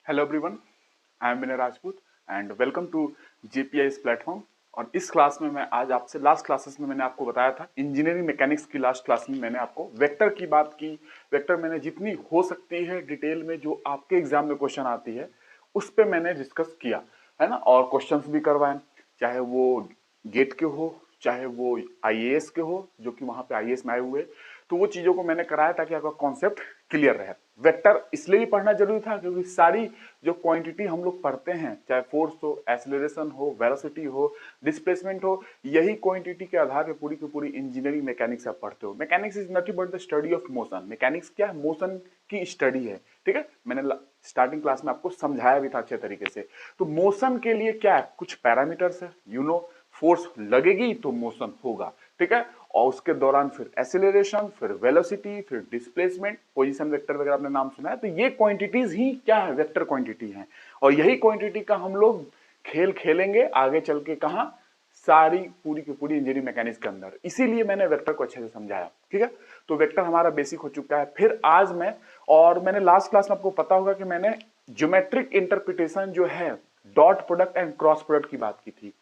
Hello everyone, I am Vinay Rajput and welcome to JPIS platform. और इस class में मैं आज आपसे लास्ट क्लासेस में मैंने आपको बताया था इंजीनियरिंग मैकेनिक्स की लास्ट क्लास में मैंने आपको वेक्टर की बात की। वेक्टर मैंने जितनी हो सकती है डिटेल में जो आपके एग्जाम में क्वेश्चन आती है उस पर मैंने डिस्कस किया है ना, और क्वेश्चंस भी करवाए, चाहे वो गेट के हो चाहे वो आईएएस के हो, जो कि वहां पे आईएएस में आए हुए, तो वो चीजों को मैंने कराया ताकि आपका कॉन्सेप्ट क्लियर रहे। वेक्टर इसलिए भी पढ़ना जरूरी था क्योंकि सारी जो क्वांटिटी हम लोग पढ़ते हैं, चाहे फोर्स हो, एक्सेलरेशन हो, वेलोसिटी हो, डिस्प्लेसमेंट हो, यही क्वांटिटी के आधार पे पूरी की पूरी इंजीनियरिंग मैकेनिक्स आप पढ़ते हो। Mechanics is nothing but the study of motion. Mechanics क्या है? मोशन की स्टडी है। ठीक है, मैंने स्टार्टिंग क्लास में आपको समझाया भी था अच्छे तरीके से। तो मोशन के लिए क्या है, कुछ पैरामीटर्स है, फोर्स लगेगी तो मोशन होगा। ठीक है, और उसके दौरान फिर एक्सीलरेशन, फिर वेलोसिटी, फिर डिस्प्लेसमेंट, पोजीशन वेक्टर वगैरह आपने नाम सुना है। तो ये क्वांटिटीज ही क्या है, वेक्टर क्वांटिटी है। और यही क्वांटिटी का हम लोग खेल खेलेंगे आगे चल के, कहां, सारी पूरी की पूरी इंजीनियरिंग मैकेनिक्स के अंदर। इसीलिए मैंने वेक्टर को अच्छे से समझाया। ठीक है, तो वेक्टर हमारा बेसिक हो चुका है। फिर आज मैंने लास्ट क्लास में आपको पता होगा कि मैंने ज्योमेट्रिक इंटरप्रिटेशन जो है dot product and cross product की बात की थी।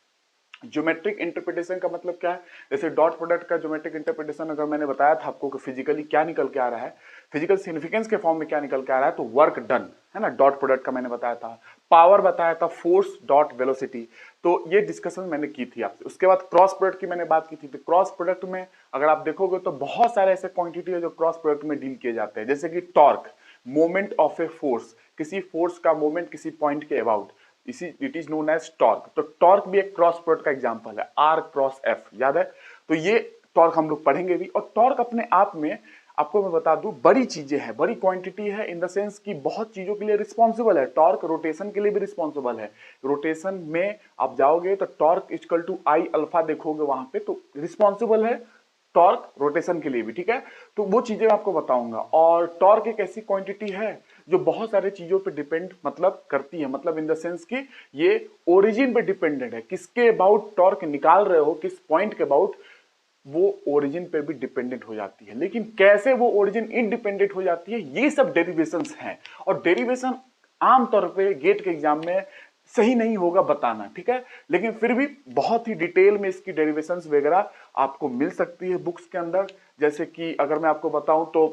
ज्योमेट्रिक इंटरप्रिटेशन का मतलब क्या है? जैसे डॉट प्रोडक्ट का ज्योमेट्रिक इंटरप्रिटेशन अगर मैंने बताया था आपको कि फिजिकली क्या निकल के आ रहा है, फिजिकल सिग्निफिकेंस के फॉर्म में क्या निकल के आ रहा है, तो वर्क डन है ना, डॉट प्रोडक्ट का मैंने बताया था। पावर बताया था, फोर्स डॉट वेलोसिटी। तो ये डिस्कशन मैंने की थी आपसे। उसके बाद क्रॉस प्रोडक्ट की मैंने बात की थी। तो क्रॉस प्रोडक्ट में अगर आप देखोगे तो बहुत सारे ऐसे क्वांटिटी है जो क्रॉस प्रोडक्ट में डील किए जाते हैं, जैसे कि torque, moment of a force, किसी फोर्स का मोमेंट किसी पॉइंट के अबाउट, इसी it is known as torque. तो टॉर्क भी एक क्रॉस प्रोडक्ट का एग्जांपल है, आर क्रॉस एफ, याद है? तो ये टॉर्क हम लोग पढ़ेंगे भी। और टॉर्क अपने आप में आपको मैं बता दूं बड़ी चीजें हैं, बड़ी क्वांटिटी है, इन द सेंस कि बहुत चीजों के लिए रिस्पॉन्सिबल है। टॉर्क रोटेशन के लिए भी रिस्पॉन्सिबल है। रोटेशन में आप जाओगे तो torque equal to I alpha देखोगे वहां पे, तो रिस्पॉन्सिबल है टॉर्क रोटेशन के लिए भी। ठीक है, तो वो चीजें मैं आपको बताऊंगा। और टॉर्क एक ऐसी क्वांटिटी है जो बहुत सारे चीजों पे डिपेंड मतलब करती है, मतलब इन द सेंस कि ये ओरिजिन पे डिपेंडेंट है। किसके अबाउट टॉर्क निकाल रहे हो, किस पॉइंट के अबाउट, वो ओरिजिन पे भी डिपेंडेंट हो जाती है। लेकिन कैसे वो ओरिजिन इंडिपेंडेंट हो जाती है, ये सब डेरिवेशंस हैं। और डेरिवेशन आमतौर पे गेट के एग्जाम में सही नहीं होगा बताना, ठीक है, लेकिन फिर भी बहुत ही डिटेल में इसकी डेरिवेशंस वगैरह आपको मिल सकती है बुक्स के अंदर। जैसे कि अगर मैं आपको बताऊं तो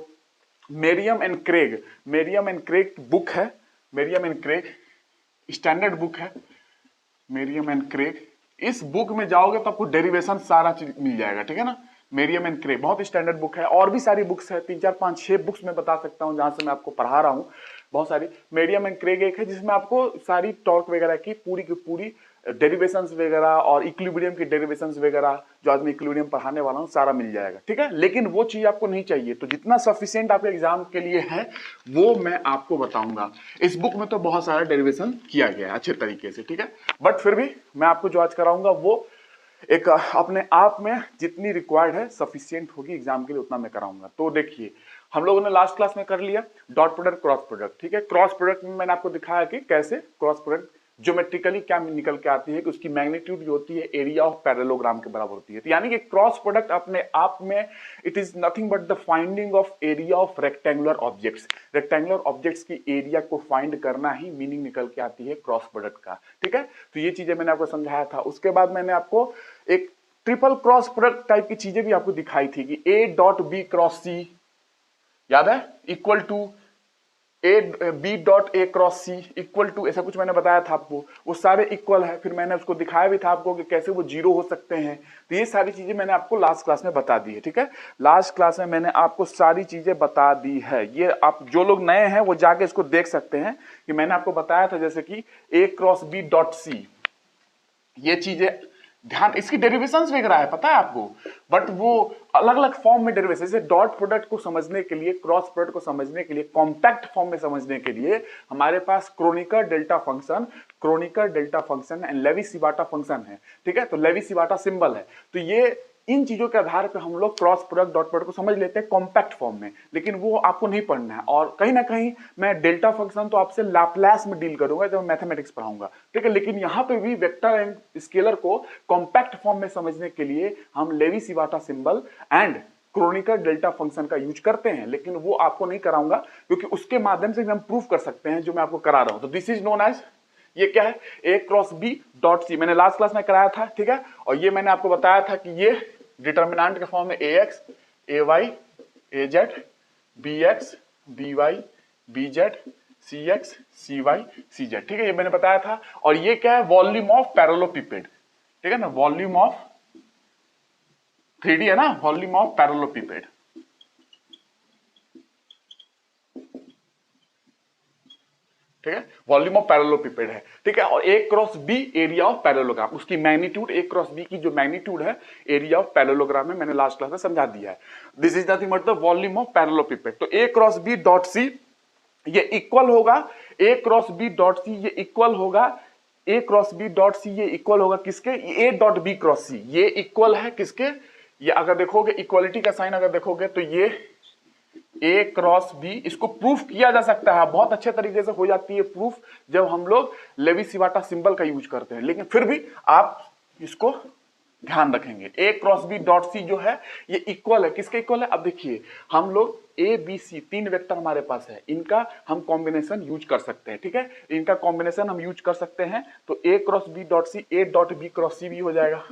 मेरियम एंड क्रेग बुक है, मेरियम एंड क्रेग स्टैंडर्ड बुक है, मेरियम एंड क्रेग। इस बुक में जाओगे तो आपको डेरिवेशन सारा चीज मिल जाएगा। ठीक है ना, मेरियम एंड क्रेग बहुत स्टैंडर्ड बुक है। और भी सारी बुक्स है, 3 4 5 6 बुक्स में बता सकता हूं जहां से मैं आपको पढ़ा रहा हूं बहुत सारी। मेरियम एंड क्रेग एक है जिसमें आपको सारी टॉर्क वगैरह की पूरी डेरिवेशंस वगैरह और इक्विलिब्रियम की डेरिवेशंस वगैरह, जो आज मैं इक्विलिब्रियम पढ़ाने वाला हूं, सारा मिल जाएगा। ठीक है, लेकिन वो चीज आपको नहीं चाहिए, तो जितना सफिशिएंट आपके एग्जाम के लिए है वो मैं आपको बताऊंगा। इस बुक में तो बहुत सारा डेरिवेशन किया गया है अच्छे तरीके से। ठीक है, बट फिर भी मैं आपको जो आज कराऊंगा वो एक अपने आप में जितनी रिक्वायर्ड है, सफिशिएंट होगी एग्जाम के लिए, उतना मैं कराऊंगा। तो देखिए, हम लोगों ने लास्ट क्लास में कर लिया डॉट प्रोडक्ट क्रॉस प्रोडक्ट। ठीक है, क्रॉस प्रोडक्ट में मैंने आपको दिखाया कि कैसे क्रॉस प्रोडक्ट ज्योमेट्रिकली क्या निकल के आती है कि उसकी मैग्नीट्यूड जो होती है एरिया ऑफ पैरेललोग्राम के बराबर होती है। तो यानी कि क्रॉस प्रोडक्ट अपने आप में it is nothing but the finding of area of rectangular objects. Rectangular objects की एरिया को फाइंड करना ही मीनिंग निकल के आती है क्रॉस प्रोडक्ट का। ठीक है, तो ये चीजें मैंने आपको समझाया था। उसके बाद मैंने आपको एक ट्रिपल क्रॉस प्रोडक्ट टाइप की चीजें भी आपको दिखाई थी कि A dot B cross C, याद है, equal to A B dot A cross C equal to, ऐसा कुछ मैंने बताया था आपको। वो सारे इक्वल है, फिर मैंने उसको दिखाया भी था आपको कि कैसे वो जीरो हो सकते हैं। तो ये सारी चीजें मैंने आपको लास्ट क्लास में बता दी है। ठीक है, लास्ट क्लास में मैंने आपको सारी चीजें बता दी है। ये आप जो लोग नए हैं वो जाके इसको देख सकते हैं कि मैंने आपको बताया था, जैसे कि ए क्रॉस बी डॉट सी, ये चीजें ध्यान, इसकी डेरिवेशंस वगैरह है पता है आपको, बट वो अलग अलग फॉर्म में डेरिवेशन। जैसे डॉट प्रोडक्ट को समझने के लिए, क्रॉस प्रोडक्ट को समझने के लिए, कॉम्पैक्ट फॉर्म में समझने के लिए हमारे पास Kronecker delta function and Levi Civita function है। ठीक है, तो लेवी सिवाटा सिंबल है। तो ये इन चीजों के आधार पर हम लोग क्रॉस प्रोडक्ट डॉट प्रोडक्ट को समझ लेते हैं कॉम्पैक्ट फॉर्म में, लेकिन वो आपको नहीं पढ़ना है। और कहीं ना कहीं मैं डेल्टा फंक्शन तो आपसे लैपलैस में डील करूंगा जब मैथमेटिक्स पढ़ाऊंगा। ठीक है, लेकिन यहां पे भी वेक्टर एंड स्केलर को कॉम्पैक्ट फॉर्म में समझने के लिए हम Levi Civita symbol and Kronecker delta function का यूज करते हैं, लेकिन वो आपको नहीं कराऊंगा क्योंकि उसके माध्यम से हम प्रूफ कर सकते हैं जो मैं आपको करा रहा हूं। तो दिस इज नोन एज, ये क्या है, ए क्रॉस बी डॉट सी, मैंने लास्ट क्लास में कराया था, ठीक है। और ये मैंने आपको बताया था कि ये डिटर्मिनेंट के फॉर्म में A X A Y A Z B X B Y B Z C X C Y C Z, ठीक है, ये मैंने बताया था। और ये क्या है, वॉल्यूम ऑफ पैरेललोपिपेड, ठीक है ना, वॉल्यूम ऑफ 3D है ना, वॉल्यूम ऑफ पैरेललोपिपेड, ठीक है, वॉल्यूम ऑफ पैरेललोपिपेड है, ठीक है। और A cross B area of parallelogram, उसकी मैग्नीट्यूड, ए क्रॉस बी की जो मैग्नीट्यूड है एरिया ऑफ पैरेललोग्राम में मैंने लास्ट क्लास में समझा दिया है। This is nothing but the volume of parallelepiped. तो A cross B dot C ये इक्वल होगा, A cross B dot C ये इक्वल होगा, A cross B dot C ये इक्वल होगा किसके, A dot B cross C, ये equal है किसके, ये अगर देखोगे इक्वालिटी का साइन अगर देखोगे तो ये ए क्रॉस बी, इसको प्रूफ किया जा सकता है, बहुत अच्छे तरीके से हो जाती है प्रूफ जब हम लोग लेवी-सिवाटा सिंबल का यूज करते हैं, लेकिन फिर भी आप इसको ध्यान रखेंगे। ए क्रॉस बी डॉट सी जो है ये इक्वल है किसके इक्वल है, अब देखिए हम लोग ए बी सी तीन वेक्टर हमारे पास है, इनका हम कॉम्बिनेशन यूज कर सकते हैं, ठीक है, इनका कॉम्बिनेशन हम यूज कर सकते हैं। तो A cross B dot C A dot B cross C भी हो जाएगा,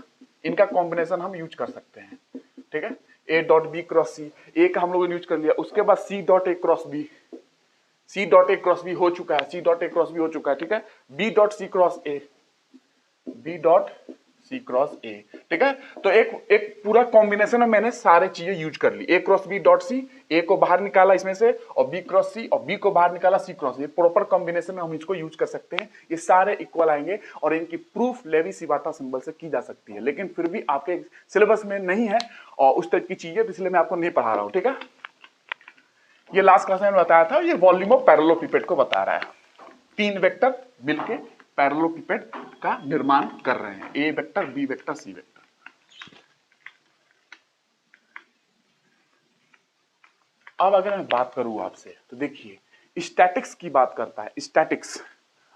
इनका कॉम्बिनेशन हम यूज कर सकते हैं, ठीक है, A dot B cross C, A का हम लोगों ने यूज कर लिया। उसके बाद C dot A cross B, C dot A cross B हो चुका है, C dot A cross B हो चुका है, ठीक है, B dot C cross A, B dot C cross A, ठीक है। तो एक पूरा कॉम्बिनेशन में मैंने सारे चीजें यूज कर ली, ए क्रॉस बी डॉट सी, ए को बाहर निकाला इसमें से, और बी क्रॉस सी, और बी को बाहर निकाला सी क्रॉस, ये प्रॉपर कॉम्बिनेशन में हम इसको यूज कर सकते हैं, ये सारे इक्वल आएंगे और इनकी प्रूफ लेवी-सिवाटा सिंबल से की जा सकती है, लेकिन फिर भी आपके सिलेबस में नहीं है और उस टाइप की चीजें, इसलिए मैं आपको नहीं पढ़ा रहा हूं, ठीक है। ये लास्ट क्लास में बताया था, ये वॉल्यूम ऑफ पैरेललोपिपेड को बता रहा है, तीन वेक्टर मिलके पैरेललोपिपेड का निर्माण कर रहे हैं, A vector B vector C vector. अब अगर मैं बात करूं आपसे तो देखिए स्टैटिक्स की बात करता है, स्टैटिक्स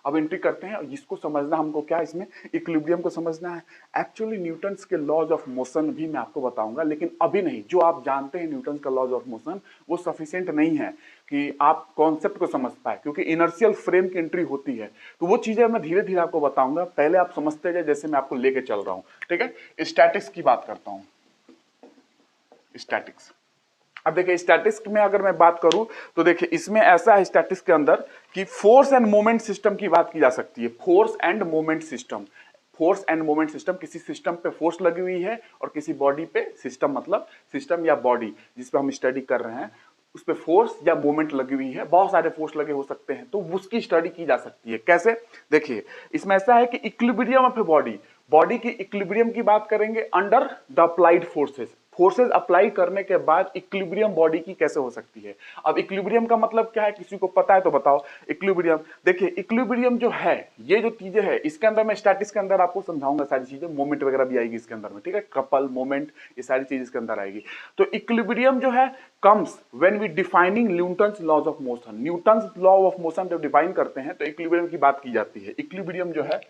अब एंट्री करते हैं, और जिसको समझना हमको क्या इसमें इक्विलिब्रियम को समझना है। एक्चुअली न्यूटन्स के लॉज ऑफ मोशन भी मैं आपको बताऊंगा, लेकिन अभी नहीं, जो आप जानते हैं न्यूटन्स का लॉज ऑफ मोशन वो सफिशिएंट नहीं है कि आप कॉन्सेप्ट को समझ पाए, क्योंकि इनर्शियल फ्रेम की एंट्री होती है, तो वो चीजें मैं धीरे धीरे आपको बताऊंगा, पहले आप समझते जाए जैसे मैं आपको लेके चल रहा हूं, ठीक है। स्टैटिक्स की बात करता हूं, स्टैटिक्स। अब देखिए स्टैटिक्स में अगर मैं बात करूं तो देखिए इसमें ऐसा है स्टैटिक्स के अंदर कि फोर्स एंड मोमेंट सिस्टम की बात की जा सकती है, force end moment system, force end moment system, किसी सिस्टम पे फोर्स लगी हुई है और किसी बॉडी पे, सिस्टम मतलब सिस्टम या बॉडी जिस पे हम स्टडी कर रहे हैं उस पे फोर्स या मोमेंट लगी हुई है, बहुत सारे फोर्स लगे हो सकते हैं, तो उसकी स्टडी की जा सकती है। कैसे, देखिए इसमें ऐसा है कि equilibrium of a body, body की इक्विलिब्रियम की बात करेंगे under the applied forces, forces apply करने के बाद इक्विलिब्रियम बॉडी की कैसे हो सकती है। अब इक्विलिब्रियम का मतलब क्या है, किसी को पता है तो बताओ। इक्विलिब्रियम, देखिए इक्विलिब्रियम जो है, ये जो चीजें है इसके अंदर मैं स्टैटिक्स के अंदर आपको समझाऊंगा सारी चीजें, मोमेंट वगैरह भी आएगी इसके अंदर में, ठीक है, कपल मोमेंट ये सारी चीज इसके अंदर आएगी। तो इक्विलिब्रियम जो है comes when we defining Newton's laws of motion, Newton's law of motion जब डिफाइन करते हैं तो इक्विलिब्रियम की बात की जाती है। इक्विलिब्रियम जो है,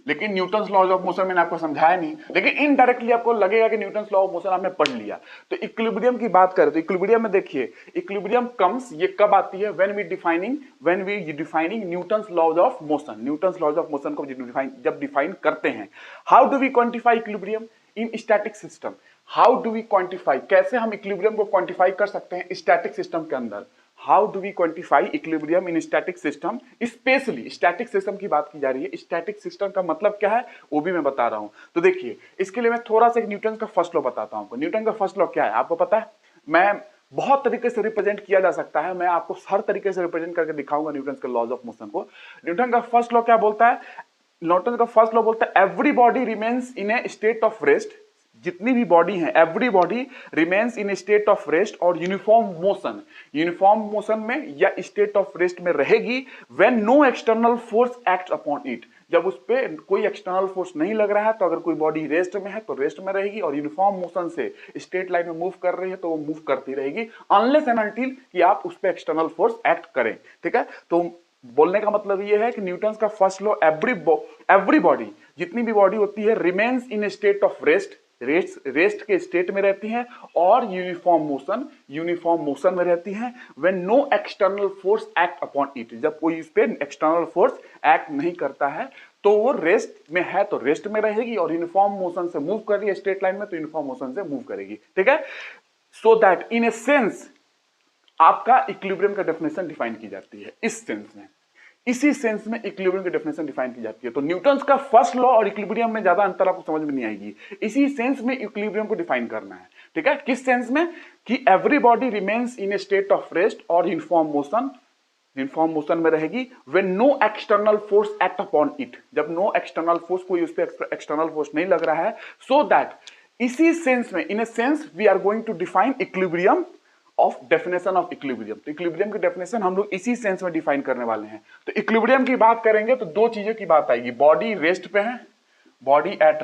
लेकिन न्यूटन्स लॉज ऑफ मोशन मैंने आपको समझाया नहीं, लेकिन इनडायरेक्टली आपको लगेगा कि न्यूटन्स लॉ ऑफ मोशन आपने पढ़ लिया। तो इक्विलिब्रियम की बात करें तो इक्विलिब्रियम में देखिए इक्विलिब्रियम कम्स, ये कब आती है, when we defining Newton's laws of motion, Newton's laws of motion को जब डिफाइन करते हैं। How do we quantify equilibrium in static system, how do we quantify, कैसे हम इक्विलिब्रियम को क्वांटिफाई कर सकते हैं स्टैटिक सिस्टम के अंदर। How do we quantify equilibrium in static system, specially static system की बात की जा रही है। स्टैटिक सिस्टम का मतलब क्या है वो भी मैं बता रहा हूं। तो देखिए इसके लिए मैं थोड़ा सा न्यूटन का फर्स्ट लॉ बताता हूं आपको। न्यूटन का फर्स्ट लॉ क्या है आपको पता है, मैं बहुत तरीके से रिप्रेजेंट किया जा सकता है, मैं आपको हर तरीके से रिप्रेजेंट करके दिखाऊंगा न्यूटन के लॉज ऑफ मोशन को। न्यूटन का फर्स्ट लॉ क्या बोलता है, न्यूटन का फर्स्ट लॉ बोलता है every body remains in a state of rest, जितनी भी बॉडी है every body remains in state of rest और यूनिफॉर्म मोशन, यूनिफॉर्म मोशन में या स्टेट ऑफ रेस्ट में रहेगी when no external force act upon it, जब उस पे कोई एक्सटर्नल फोर्स नहीं लग रहा है तो अगर कोई बॉडी रेस्ट में है तो रेस्ट में रहेगी, और यूनिफॉर्म मोशन से स्ट्रेट लाइन में मूव कर रही है तो वो मूव करती रहेगी अनलेस एंड अनटिल कि आप उस पे एक्सटर्नल फोर्स एक्ट करें, ठीक है। तो बोलने का मतलब ये है कि न्यूटन का फर्स्ट लॉ एवरी बॉडी जितनी भी बॉडी होती है remains in state of rest के स्टेट में रहती हैं और यूनिफॉर्म मोशन में रहती हैं when no external force act upon it. जब कोई इस पे एक्सटर्नल फोर्स एक्ट नहीं करता है तो वो रेस्ट में है तो रेस्ट में रहेगी, और यूनिफॉर्म मोशन से मूव कर रही है स्ट्रेट लाइन में तो यूनिफॉर्म मोशन से मूव करेगी। ठीक है, so that in a sense आपका इक्विलिब्रियम का डेफिनेशन डिफाइन की जाती है इस सेंस में, इसी सेंस में इक्विलिब्रियम की डेफिनेशन डिफाइन की जाती है। तो न्यूटन का फर्स्ट लॉ और इक्विलिब्रियम में ज्यादा अंतर आपको समझ में नहीं आएगी, इसी सेंस में इक्विलिब्रियम को डिफाइन करना है। ठीक है, किस सेंस में कि every body remains in a state of rest और यूनिफॉर्म मोशन में रहेगी when no external force act upon it, जब नो एक्सटर्नल फोर्स, कोई उस पर एक्सटर्नल फोर्स नहीं लग रहा है। सो दैट इसी सेंस में in a sense we are going to define equilibrium of definition of equilibrium. तो इक्विलिब्रियम की डेफिनेशन हम लोग इसी सेंस में डिफाइन करने वाले हैं। तो इक्विलिब्रियम की बात करेंगे तो दो चीजों की बात आएगी, बॉडी रेस्ट पे है, बॉडी एट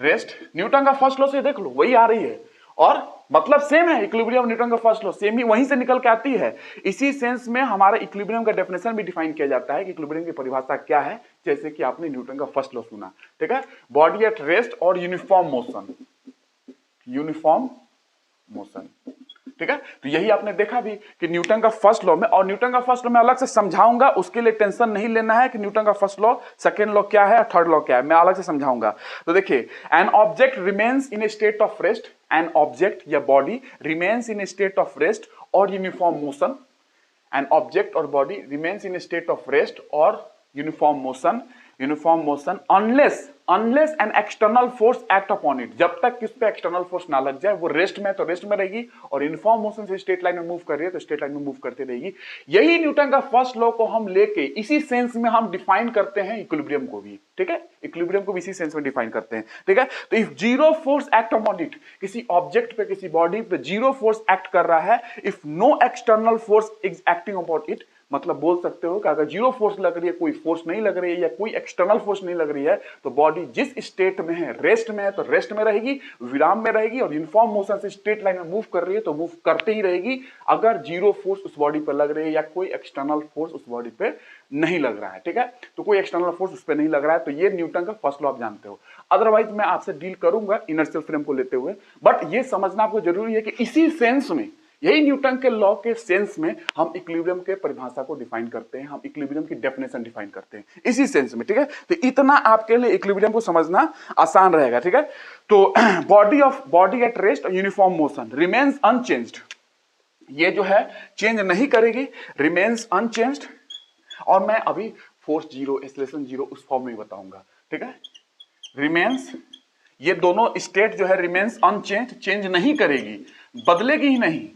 रेस्ट न्यूटन का फर्स्ट लॉ से देख लो वही आ रही है, और मतलब सेम है, इक्विलिब्रियम न्यूटन का फर्स्ट लॉ सेम ही वहीं से निकल के आती है। इसी सेंस में हमारा इक्विलिब्रियम का डेफिनेशन भी डिफाइन किया जाता है कि इक्विलिब्रियम की परिभाषा क्या है, जैसे कि आपने न्यूटन का फर्स्ट लॉ सुना। ठीक है, बॉडी एट रेस्ट और यूनिफॉर्म मोशन। ठीक है, तो यही आपने देखा भी कि न्यूटन का फर्स्ट लॉ में, और न्यूटन का फर्स्ट लॉ मैं अलग से समझाऊंगा, उसके लिए टेंशन नहीं लेना है कि न्यूटन का फर्स्ट लॉ, सेकंड लॉ क्या है, थर्ड लॉ क्या है, मैं अलग से समझाऊंगा। तो देखिए, an object remains in a state of rest, an object या body remains in a state of rest और यूनिफॉर्म मोशन, एन ऑब्जेक्ट और body remains in a state of rest और uniform motion unless an external force act upon it, जब तक किस पे external force ना लग जाए वो रेस्ट में है तो रेस्ट में रहेगी, और यूनिफॉर्म मोशन से स्ट्रेट लाइन में मूव कर रही है तो स्ट्रेट लाइन में मूव करते रहेगी। यही न्यूटन का फर्स्ट लॉ को हम लेके इसी सेंस में हम डिफाइन करते हैं इक्विलिब्रियम को भी। ठीक है, इक्विलिब्रियम को भी इसी सेंस में डिफाइन करते हैं। ठीक है, तो if zero force act upon it, किसी ऑब्जेक्ट पे, किसी बॉडी पे जीरो फोर्स एक्ट कर रहा है, if no external force is acting upon it, मतलब बोल सकते हो कि अगर जीरो फोर्स लग रही है, कोई फोर्स नहीं लग रही है या कोई एक्सटर्नल फोर्स नहीं लग रही है, तो बॉडी जिस स्टेट में है, रेस्ट में है तो रेस्ट में रहेगी, विराम में रहेगी, और यूनिफॉर्म मोशन से स्ट्रेट लाइन में मूव कर रही है तो मूव करते ही रहेगी अगर जीरो फोर्स उस बॉडी पर लग रही है या कोई एक्सटर्नल फोर्स उस बॉडी पे नहीं लग रहा है। ठीक है, तो कोई एक्सटर्नल फोर्स उस पर नहीं लग रहा है, तो ये न्यूटन का फर्स्ट लॉ आप जानते हो। अदरवाइज मैं आपसे डील करूंगा इनर्शियल फ्रेम को लेते हुए, बट ये समझना आपको जरूरी है कि इसी सेंस में, यही न्यूटन के लॉ के सेंस में हम इक्विलिब्रियम के परिभाषा को डिफाइन करते हैं, हम इक्विलिब्रियम की डेफिनेशन डिफाइन करते हैं इसी सेंस में। ठीक है, तो इतना आपके लिए इक्विलिब्रियम को समझना आसान रहेगा। ठीक है, तो बॉडी एट रेस्ट और यूनिफॉर्म मोशन रिमेन्स अनचेंज्ड, ये जो है चेंज नहीं करेगी, रिमेन्स अनचेंज्ड, और मैं अभी फोर्स जीरो, एक्सेलरेशन जीरो उस फॉर्म में बताऊंगा। ठीक है, रिमेन्स, ये दोनों स्टेट जो है रिमेन्स अनचेंज्ड, चेंज नहीं करेगी, बदलेगी ही नहीं,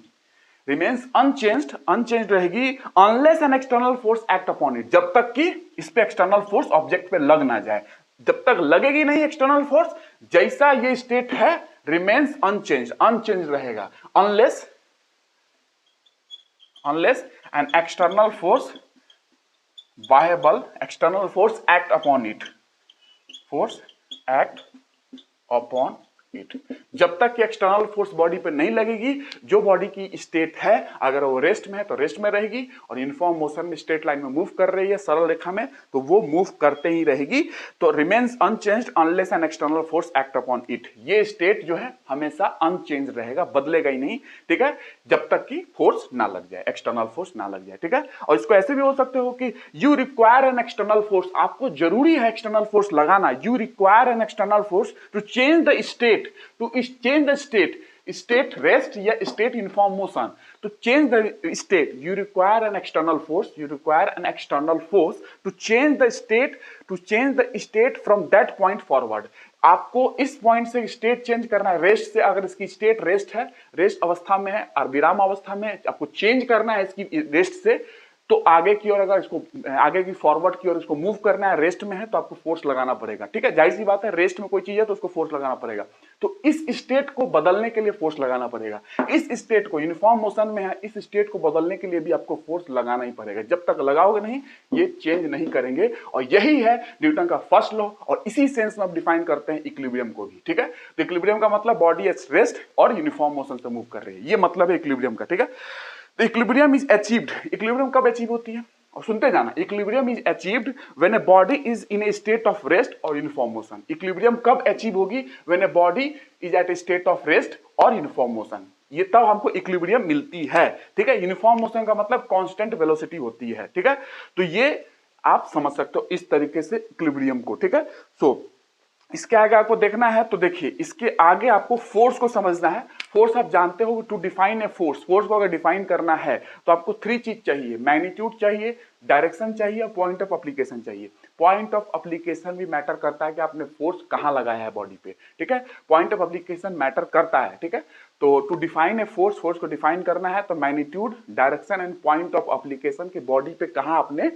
रिमेन्स अनचेंज्ड रहेगी unless an external force act upon it, जब तक कि इस पे एक्सटर्नल फोर्स ऑब्जेक्ट पे लग ना जाए, जब तक लगेगी नहीं एक्सटर्नल फोर्स, जैसा ये स्टेट है रिमेन्स अनचेंज्ड रहेगा अनलेस एन एक्सटर्नल फोर्स, बाह्य बल, external force act upon it, जब तक कि एक्सटर्नल फोर्स बॉडी पे नहीं लगेगी, जो बॉडी की स्टेट है अगर वो रेस्ट में है तो रेस्ट में रहेगी, और यूनिफॉर्म मोशन में स्ट्रेट लाइन में मूव कर रही है सरल रेखा में तो वो मूव करते ही रहेगी। तो remains unchanged unless an external force act upon it, ये स्टेट जो है हमेशा अनचेंज रहेगा, बदलेगा ही नहीं। ठीक है, जब तक कि फोर्स ना लग जाए, एक्सटर्नल फोर्स ना लग जाए। ठीक है, और इसको ऐसे भी बोल सकते हो कि you require an external force, आपको जरूरी है एक्सटर्नल फोर्स लगाना, you require an external force to change the state, to change the state rest या state uniform motion, to change the state you require an external force to change the state from that point forward। आपको इस point से state change करना है, rest से, अगर इसकी state rest है, रेस्ट अवस्था में है और विराम अवस्था में आपको चेंज करना है इसकी रेस्ट से, तो आगे की ओर, अगर इसको आगे की फॉरवर्ड की ओर इसको मूव करना है, रेस्ट में है तो आपको फोर्स लगाना पड़ेगा। ठीक है, जाहिर सी बात है, रेस्ट में कोई चीज है तो उसको फोर्स लगाना पड़ेगा, तो इस स्टेट को बदलने के लिए फोर्स लगाना पड़ेगा। इस स्टेट को, यूनिफॉर्म मोशन में है, इस स्टेट को बदलने के लिए भी आपको फोर्स लगाना ही पड़ेगा, जब तक लगाओगे नहीं ये चेंज नहीं करेंगे। और यही है न्यूटन का फर्स्ट लॉ, और इसी सेंस में आप डिफाइन करते हैं इक्विलिब्रियम को भी। ठीक है, तो इक्विलिब्रियम का मतलब बॉडी एट रेस्ट और यूनिफॉर्म मोशन से मूव कर रही है, ये मतलब है इक्विलिब्रियम का। ठीक है, तो इक्विलिब्रियम इज अचीव्ड, इक्विलिब्रियम कब अचीव होती है, और सुनते जाना, equilibrium is achieved when a body is in a state of rest और यूनिफॉर्म मोशन। इक्विलिब्रियम कब अचीव होगी? When a body is at a state of rest और यूनिफॉर्म मोशन, ये तब हमको इक्विलिब्रियम मिलती है। ठीक है, यूनिफॉर्म मोशन का मतलब कांस्टेंट वेलोसिटी होती है। ठीक है, तो ये आप समझ सकते हो इस तरीके से इक्विलिब्रियम को। ठीक है, सो इसके आगे आपको देखना है, तो देखिए इसके आगे आपको फोर्स को समझना है। फोर्स आप जानते हो, to define a force, force को अगर डिफाइन करना है तो आपको 3 चीज चाहिए, मैग्नीट्यूड चाहिए, डायरेक्शन चाहिए और पॉइंट ऑफ एप्लीकेशन चाहिए। पॉइंट ऑफ एप्लीकेशन भी मैटर करता है कि आपने फोर्स कहां लगाया है बॉडी पे। ठीक है, पॉइंट ऑफ एप्लीकेशन मैटर करता है। ठीक है, तो to define a force, force को डिफाइन करना है तो magnitude, direction and point of application के बॉडी पे कहां आपने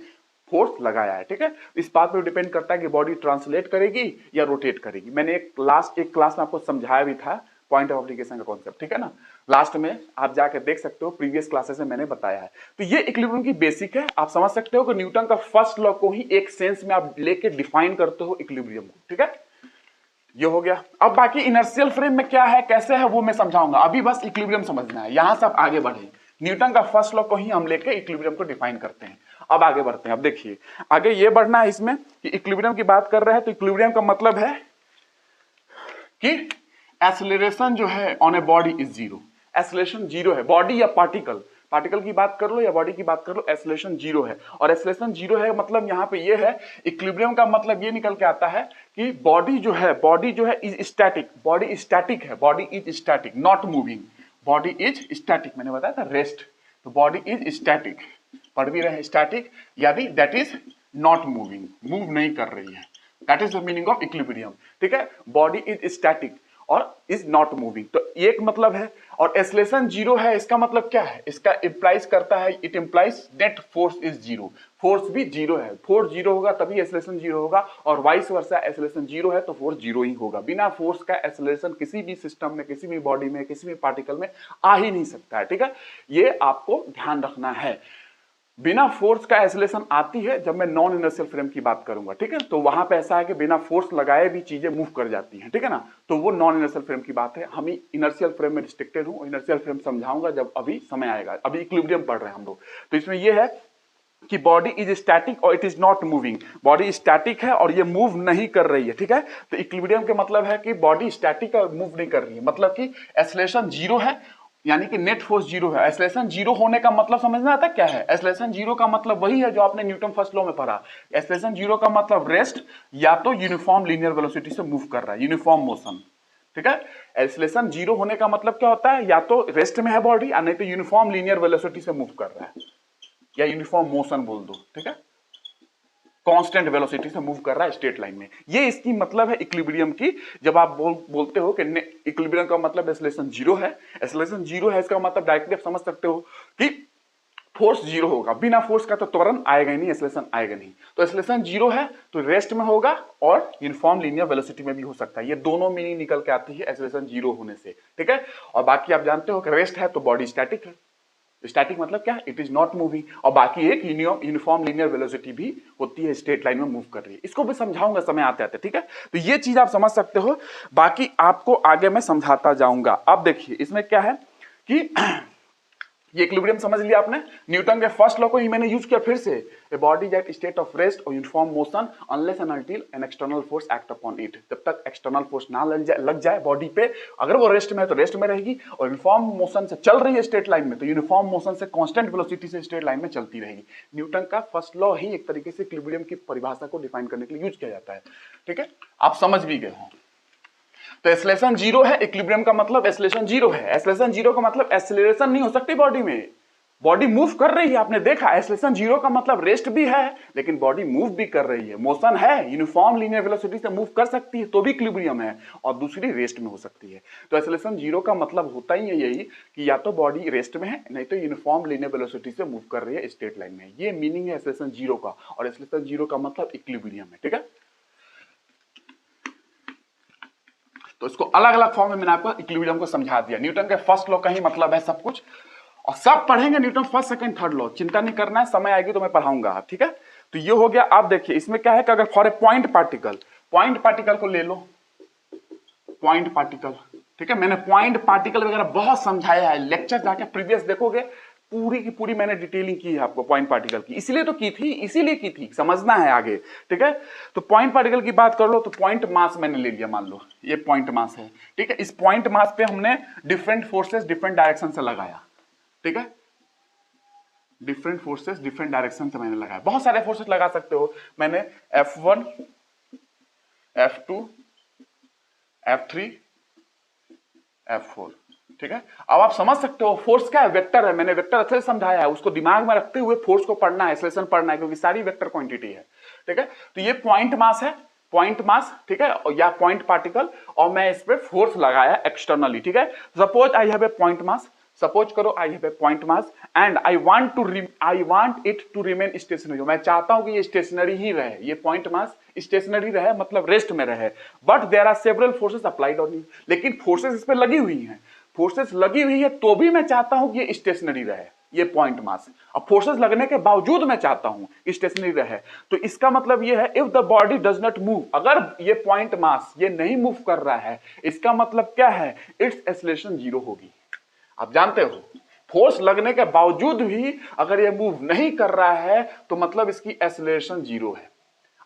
फोर्स लगाया है। ठीक है, इस बात पे डिपेंड करता है कि बॉडी ट्रांसलेट करेगी या रोटेट करेगी। मैंने एक क्लास में आपको समझाया भी था पॉइंट ऑफ एप्लीकेशन का कॉन्सेप्ट। ठीक है ना, लास्ट में आप जाकर देख सकते हो, प्रीवियस क्लासेस में मैंने बताया है। तो ये इक्विलिब्रियम की बेसिक है। आप समझ सकते हो कि न्यूटन का फर्स्ट लॉ को ही एक सेंस में आप लेके डिफाइन करते हो इक्विलिब्रियम को। ठीक है, ये हो गया। अब बाकी इनर्शियल फ्रेम में क्या है, कैसे है, वो मैं समझाऊंगा। अभी बस इक्विलिब्रियम समझना है, यहां से आप आगे बढ़े। न्यूटन का फर्स्ट लॉ को ही हम लेके इक्विलिब्रियम को डिफाइन करते हैं। अब आगे बढ़ते हैं। अब देखिए आगे ये बढ़ना है इसमें कि इक्विलिब्रियम की बात कर रहे हैं, तो इक्विलिब्रियम का मतलब है कि एक्सेलरेशन जो है on A body is zero. Acceleration zero है, बॉडी या पार्टिकल, पार्टिकल की बात कर लो या बॉडी की बात कर लो, एक्सेलरेशन जीरो है। और एक्सेलरेशन जीरो है मतलब यहाँ पे ये है, इक्विलिब्रियम का मतलब ये निकल के आता है कि बॉडी जो है इज स्टैटिक, बॉडी स्टैटिक है, body is static not moving, body is static, मैंने बताया था रेस्ट, तो बॉडी इज स्टैटिक, पढ़ भी रहे स्टैटिक यानी that is not moving, move नहीं कर रही है, that is the meaning of equilibrium. ठीक है, बॉडी इज स्टैटिक और इज नॉट मूविंग, तो एक मतलब है। और एक्सेलरेशन जीरो है, इसका मतलब क्या है, इसका इंप्लाइज करता है, it implies net force is zero, force भी जीरो है, फोर्स जीरो होगा तभी एक्सेलरेशन जीरो होगा, और वाइस वर्सा, एक्सेलरेशन जीरो है तो फोर्स जीरो ही होगा। बिना फोर्स का एक्सेलरेशन किसी भी सिस्टम में, किसी भी बॉडी में, किसी भी पार्टिकल में आ ही नहीं सकता है। ठीक है, ये आपको ध्यान रखना है। बिना फोर्स का एक्सेलरेशन आती है जब मैं नॉन इनर्शियल फ्रेम की बात करूंगा। ठीक है, तो वहां पे ऐसा है कि बिना फोर्स लगाए भी चीजें मूव कर जाती हैं। ठीक है ना, तो वो नॉन इनर्शियल फ्रेम की बात है। हम इनर्शियल फ्रेम में रिस्ट्रिक्टेड हूं, इनर्शियल फ्रेम समझाऊंगा जब अभी समय आएगा। अभी इक्विलिब्रियम पढ़ रहे हैं हम लोग, तो इसमें यह है कि बॉडी इज स्टैटिक और it is not moving, body static है और ये मूव नहीं कर रही है। ठीक है, तो इक्विलिब्रियम के मतलब है कि बॉडी स्टैटिक और मूव नहीं कर रही है, मतलब कि एक्सेलरेशन जीरो है यानी कि नेट फोर्स जीरो है। एक्सेलरेशन जीरो होने का मतलब समझना आता क्या है, एक्सेलरेशन जीरो का मतलब वही है जो आपने न्यूटन फर्स्ट लॉ में पढ़ा। एक्सेलरेशन जीरो का मतलब रेस्ट या तो यूनिफॉर्म लीनियर वेलोसिटी से मूव कर रहा है, यूनिफॉर्म मोशन। ठीक है, एक्सेलरेशन जीरो होने का मतलब क्या होता है, या तो रेस्ट में है बॉडी या नहीं तो यूनिफॉर्म लीनियर वेलोसिटी से मूव कर रहा है, या यूनिफॉर्म मोशन बोल दो। ठीक है, कांस्टेंट वेलोसिटी से मूव कर रहा है स्ट्रेट लाइन में, ये इसकी मतलब है इक्विलिब्रियम की। जब आप बोलते हो कि इक्विलिब्रियम का मतलब एक्सेलरेशन जीरो है, एक्सेलरेशन जीरो है, इसका मतलब डायरेक्टली आप समझ सकते हो कि फोर्स जीरो होगा, बिना फोर्स का तो त्वरण आएगा ही नहीं, एक्सेलरेशन आएगा नहीं। तो एक्सेलरेशन जीरो है तो रेस्ट में होगा और यूनिफॉर्म लीनियर वेलोसिटी में भी हो सकता है, ये दोनों मीनिंग निकल के आती है एक्सेलरेशन जीरो होने से। ठीक है, और बाकी आप जानते हो कि रेस्ट है तो बॉडी स्टैटिक है, स्टैटिक मतलब क्या, इट इज नॉट मूविंग, और बाकी एक यूनिफॉर्म लीनियर वेलोसिटी भी होती है, स्ट्रेट लाइन में मूव कर रही है। इसको भी समझाऊंगा समय आते आते। ठीक है, तो ये चीज आप समझ सकते हो, बाकी आपको आगे मैं समझाता जाऊंगा। अब देखिए इसमें क्या है कि ये इक्विलिब्रियम समझ लिया आपने, न्यूटन के फर्स्ट लॉ को ही मैंने यूज किया फिर से, a body at state of rest और uniform motion unless and until an external force act upon it, जब तक एक्सटर्नल फोर्स ना लग जाए बॉडी पे, अगर वो रेस्ट में है तो रेस्ट में रहेगी, और यूनिफॉर्म मोशन से चल रही है स्ट्रेट लाइन में तो यूनिफॉर्म मोशन से कांस्टेंट वेलोसिटी से स्ट्रेट लाइन में चलती रहेगी। न्यूटन का फर्स्ट लॉ ही एक तरीके से इक्विलिब्रियम की परिभाषा को डिफाइन करने के लिए यूज किया जाता है। ठीक है, आप समझ भी गए हो। तो एक्सेलरेशन जीरो है, इक्विलिब्रियम का मतलब एक्सेलरेशन जीरो है। एक्सेलरेशन जीरो का मतलब एक्सेलरेशन नहीं हो सकती बॉडी में, बॉडी मूव कर रही है, आपने देखा। एक्सेलरेशन जीरो का मतलब रेस्ट भी है लेकिन बॉडी मूव भी कर रही है, मोशन है, यूनिफॉर्म लीनियर वेलोसिटी से मूव कर सकती है तो भी इक्विलिब्रियम है, और दूसरी रेस्ट में हो सकती है। तो एक्सेलरेशन जीरो का मतलब होता ही है यही कि या तो बॉडी रेस्ट में है नहीं तो यूनिफॉर्म लीनियर वेलोसिटी से मूव कर रही है स्ट्रेट लाइन में, ये मीनिंग है एक्सेलरेशन जीरो का। और एक्सेलरेशन जीरो का मतलब इक्विलिब्रियम है। ठीक है, तो इसको अलग अलग फॉर्म में मैंने आपको इक्विलिब्रियम को समझा दिया। न्यूटन के फर्स्ट लॉ का ही मतलब है सब कुछ, और सब पढ़ेंगे Newton first second third law, चिंता नहीं करना है, समय आएगी तो मैं पढ़ाऊंगा। ठीक है, तो ये हो गया। आप देखिए इसमें क्या है कि अगर फॉर ए पॉइंट पार्टिकल को ले लो, पॉइंट पार्टिकल। ठीक है, मैंने पॉइंट पार्टिकल वगैरह बहुत समझाया है, लेक्चर जाके प्रीवियस देखोगे पूरी की पूरी मैंने डिटेलिंग की है आपको पॉइंट पार्टिकल की, इसीलिए तो की थी, इसीलिए की थी, समझना है आगे, ठीक है। तो पॉइंट पार्टिकल की बात कर लो तो पॉइंट मास मैंने ले लिया, मान लो ये पॉइंट मास है, ठीक है। इस पॉइंट मास पे हमने डिफरेंट फोर्सेस डिफरेंट डायरेक्शन से लगाया, ठीक है, डिफरेंट फोर्सेस डिफरेंट डायरेक्शन से मैंने लगाया। बहुत सारे फोर्सेस लगा सकते हो, मैंने F1 F2 F3 F4, ठीक है। अब आप समझ सकते हो फोर्स क्या है, वेक्टर है, मैंने वेक्टर अच्छे से समझाया है, उसको दिमाग में रखते हुए फोर्स को पढ़ना है, एक्सेलरेशन पढ़ना है, क्योंकि सारी वेक्टर क्वांटिटी है, ठीक है। तो ये पॉइंट मास है, पॉइंट मास, ठीक है, या पॉइंट पार्टिकल, और मैं इस पे फोर्स लगाया एक्सटर्नली, ठीक है। Suppose I have a point mass, suppose करो I have a point mass and I want it to remain stationary, मैं चाहता हूं कि ये स्टेशनरी ही रहे, ये पॉइंट मास स्टेशनरी रहे, मतलब रेस्ट में रहे, but there are several forces applied on it, लेकिन फोर्सेस इस पे लगी हुई हैं, फोर्सेस लगी हुई है तो भी मैं चाहता हूं कि ये स्टेशनरी रहे, ये पॉइंट मास। अब फोर्सेस लगने के बावजूद मैं चाहता हूं स्टेशनरी रहे, तो इसका मतलब ये है if the body does not move, अगर ये पॉइंट मास ये नहीं मूव कर रहा है, इसका मतलब क्या है, इट्स एक्सेलरेशन जीरो होगी। आप जानते हो फोर्स लगने के बावजूद भी अगर ये मूव नहीं कर रहा है तो मतलब इसकी एक्सेलरेशन जीरो है।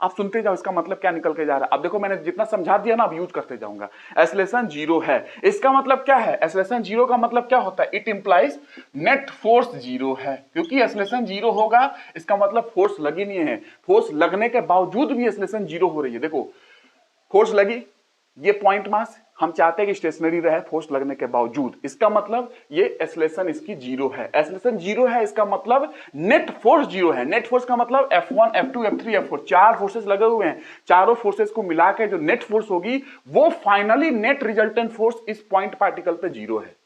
आप सुनते जाओ इसका मतलब क्या निकल के जा रहा है। अब देखो मैंने जितना समझा दिया ना, अब यूज करते जाऊंगा। एक्सेलरेशन जीरो है, इसका मतलब क्या है, एक्सेलरेशन जीरो का मतलब क्या होता है, it implies net force zero है, क्योंकि एक्सेलरेशन जीरो होगा इसका मतलब फोर्स लगी नहीं है, फोर्स लगने के बावजूद भी एक्सेलरेशन जीरो हो रही है। देखो फोर्स लगी, ये पॉइंट मास हम चाहते हैं कि स्टेशनरी रहे फोर्स लगने के बावजूद, इसका मतलब ये एक्सेलरेशन इसकी जीरो है, एक्सेलरेशन जीरो है, इसका मतलब नेट फोर्स जीरो है। नेट फोर्स का मतलब F1 F2 F3 F4 चार फोर्सेस लगे हुए हैं, चारों फोर्सेस को मिला के जो नेट फोर्स होगी वो फाइनली नेट रिजल्टेंट फोर्स इस पॉइंट पार्टिकल पे जीरो है।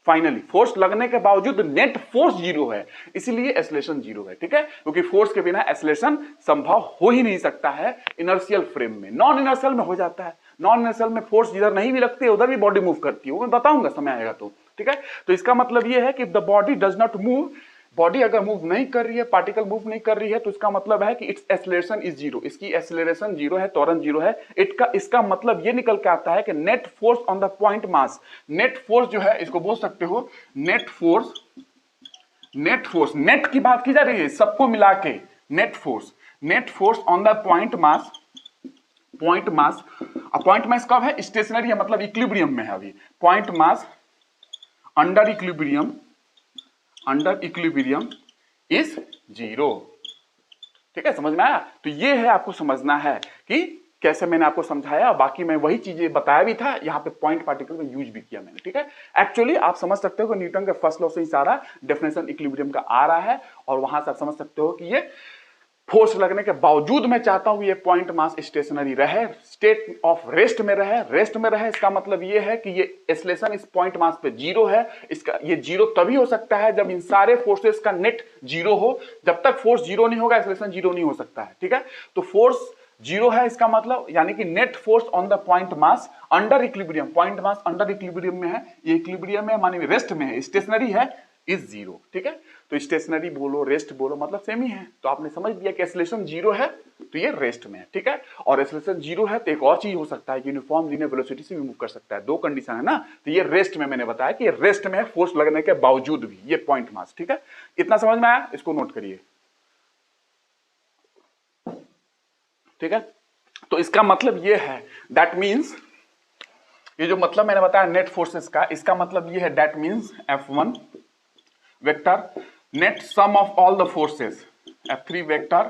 फाइनली फोर्स लगने के बावजूद नेट फोर्स जीरो है, इसलिए एक्सेलरेशन जीरो है, ठीक है, क्योंकि फोर्स के बिना एक्सेलरेशन संभव हो ही नहीं सकता है इनर्शियल फ्रेम में, नॉन इनर्शियल में हो जाता है। नॉन इनर्शियल में फोर्स जिधर नहीं भी लगती है उधर भी बॉडी मूव करती है, वो मैं बताऊंगा समय आएगा तो, ठीक है। तो इसका मतलब ये है कि the body does not move, body अगर मूव नहीं कर रही है, पार्टिकल मूव नहीं कर रही है, तो इसका मतलब है कि इट्स एक्सेलरेशन इज जीरो, इसकी एक्सेलरेशन जीरो है, त्वरण जीरो है। इसका मतलब ये निकल के आता है कि net force on the point mass, net force जो है इसको बोल सकते हो net force, net force, net की बात की जा रही है सबको मिला के, net force on the point mass, point mass, point mass कब है, स्टेशनरी है, मतलब इक्विलिब्रियम में है अभी, point mass under equilibrium, under equilibrium is zero, ठीक है, समझ में आया। तो ये है आपको समझना है कि कैसे मैंने आपको समझाया, बाकी मैं वही चीजें बताया भी था, यहाँ पे पॉइंट पार्टिकल में यूज भी किया मैंने, ठीक है। एक्चुअली आप समझ सकते हो कि न्यूटन के फर्स्ट लॉ से ही सारा डेफिनेशन इक्विलिब्रियम का आ रहा है, और वहां से आप समझ सकते हो कि ये फोर्स लगने के बावजूद मैं चाहता हूं ये पॉइंट मास स्टेशनरी रहे, स्टेट ऑफ रेस्ट में रहे, रेस्ट में रहे, इसका मतलब ये है कि ये एक्सेलरेशन इस पॉइंट मास पे जीरो है। इसका ये जीरो तभी हो सकता है जब इन सारे फोर्सेस का नेट जीरो हो, जब तक फोर्स जीरो नहीं होगा एक्सेलरेशन जीरो नहीं हो सकता है, ठीक है। तो फोर्स जीरो है इसका मतलब यानी कि net force on the point mass under equilibrium, point mass under equilibrium में है, ये इक्विलिब्रियम में मानिए रेस्ट में है, स्टेशनरी है, इज जीरो, ठीक है। तो स्टेशनरी बोलो रेस्ट बोलो मतलब सेम ही है, तो आपने समझ लिया कि एक्सेलरेशन जीरो है तो ये रेस्ट में है, ठीक है। और एक्सेलरेशन जीरो है तो एक और चीज हो सकता है कि यूनिफॉर्म लीनियर वेलोसिटी से भी मूव कर सकता है, दो कंडीशन है ना। तो ये रेस्ट में, मैंने बताया कि रेस्ट में है फोर्स लगने के बावजूद भी, ये पॉइंट मास, ठीक है। इतना समझ में आया, इसको नोट करिए, ठीक है। तो इसका मतलब ये है, दैट मीन्स ये जो मतलब मैंने बताया नेट फोर्सेस का, इसका मतलब ये है that means F1 vector net sum of all the forces, F3 vector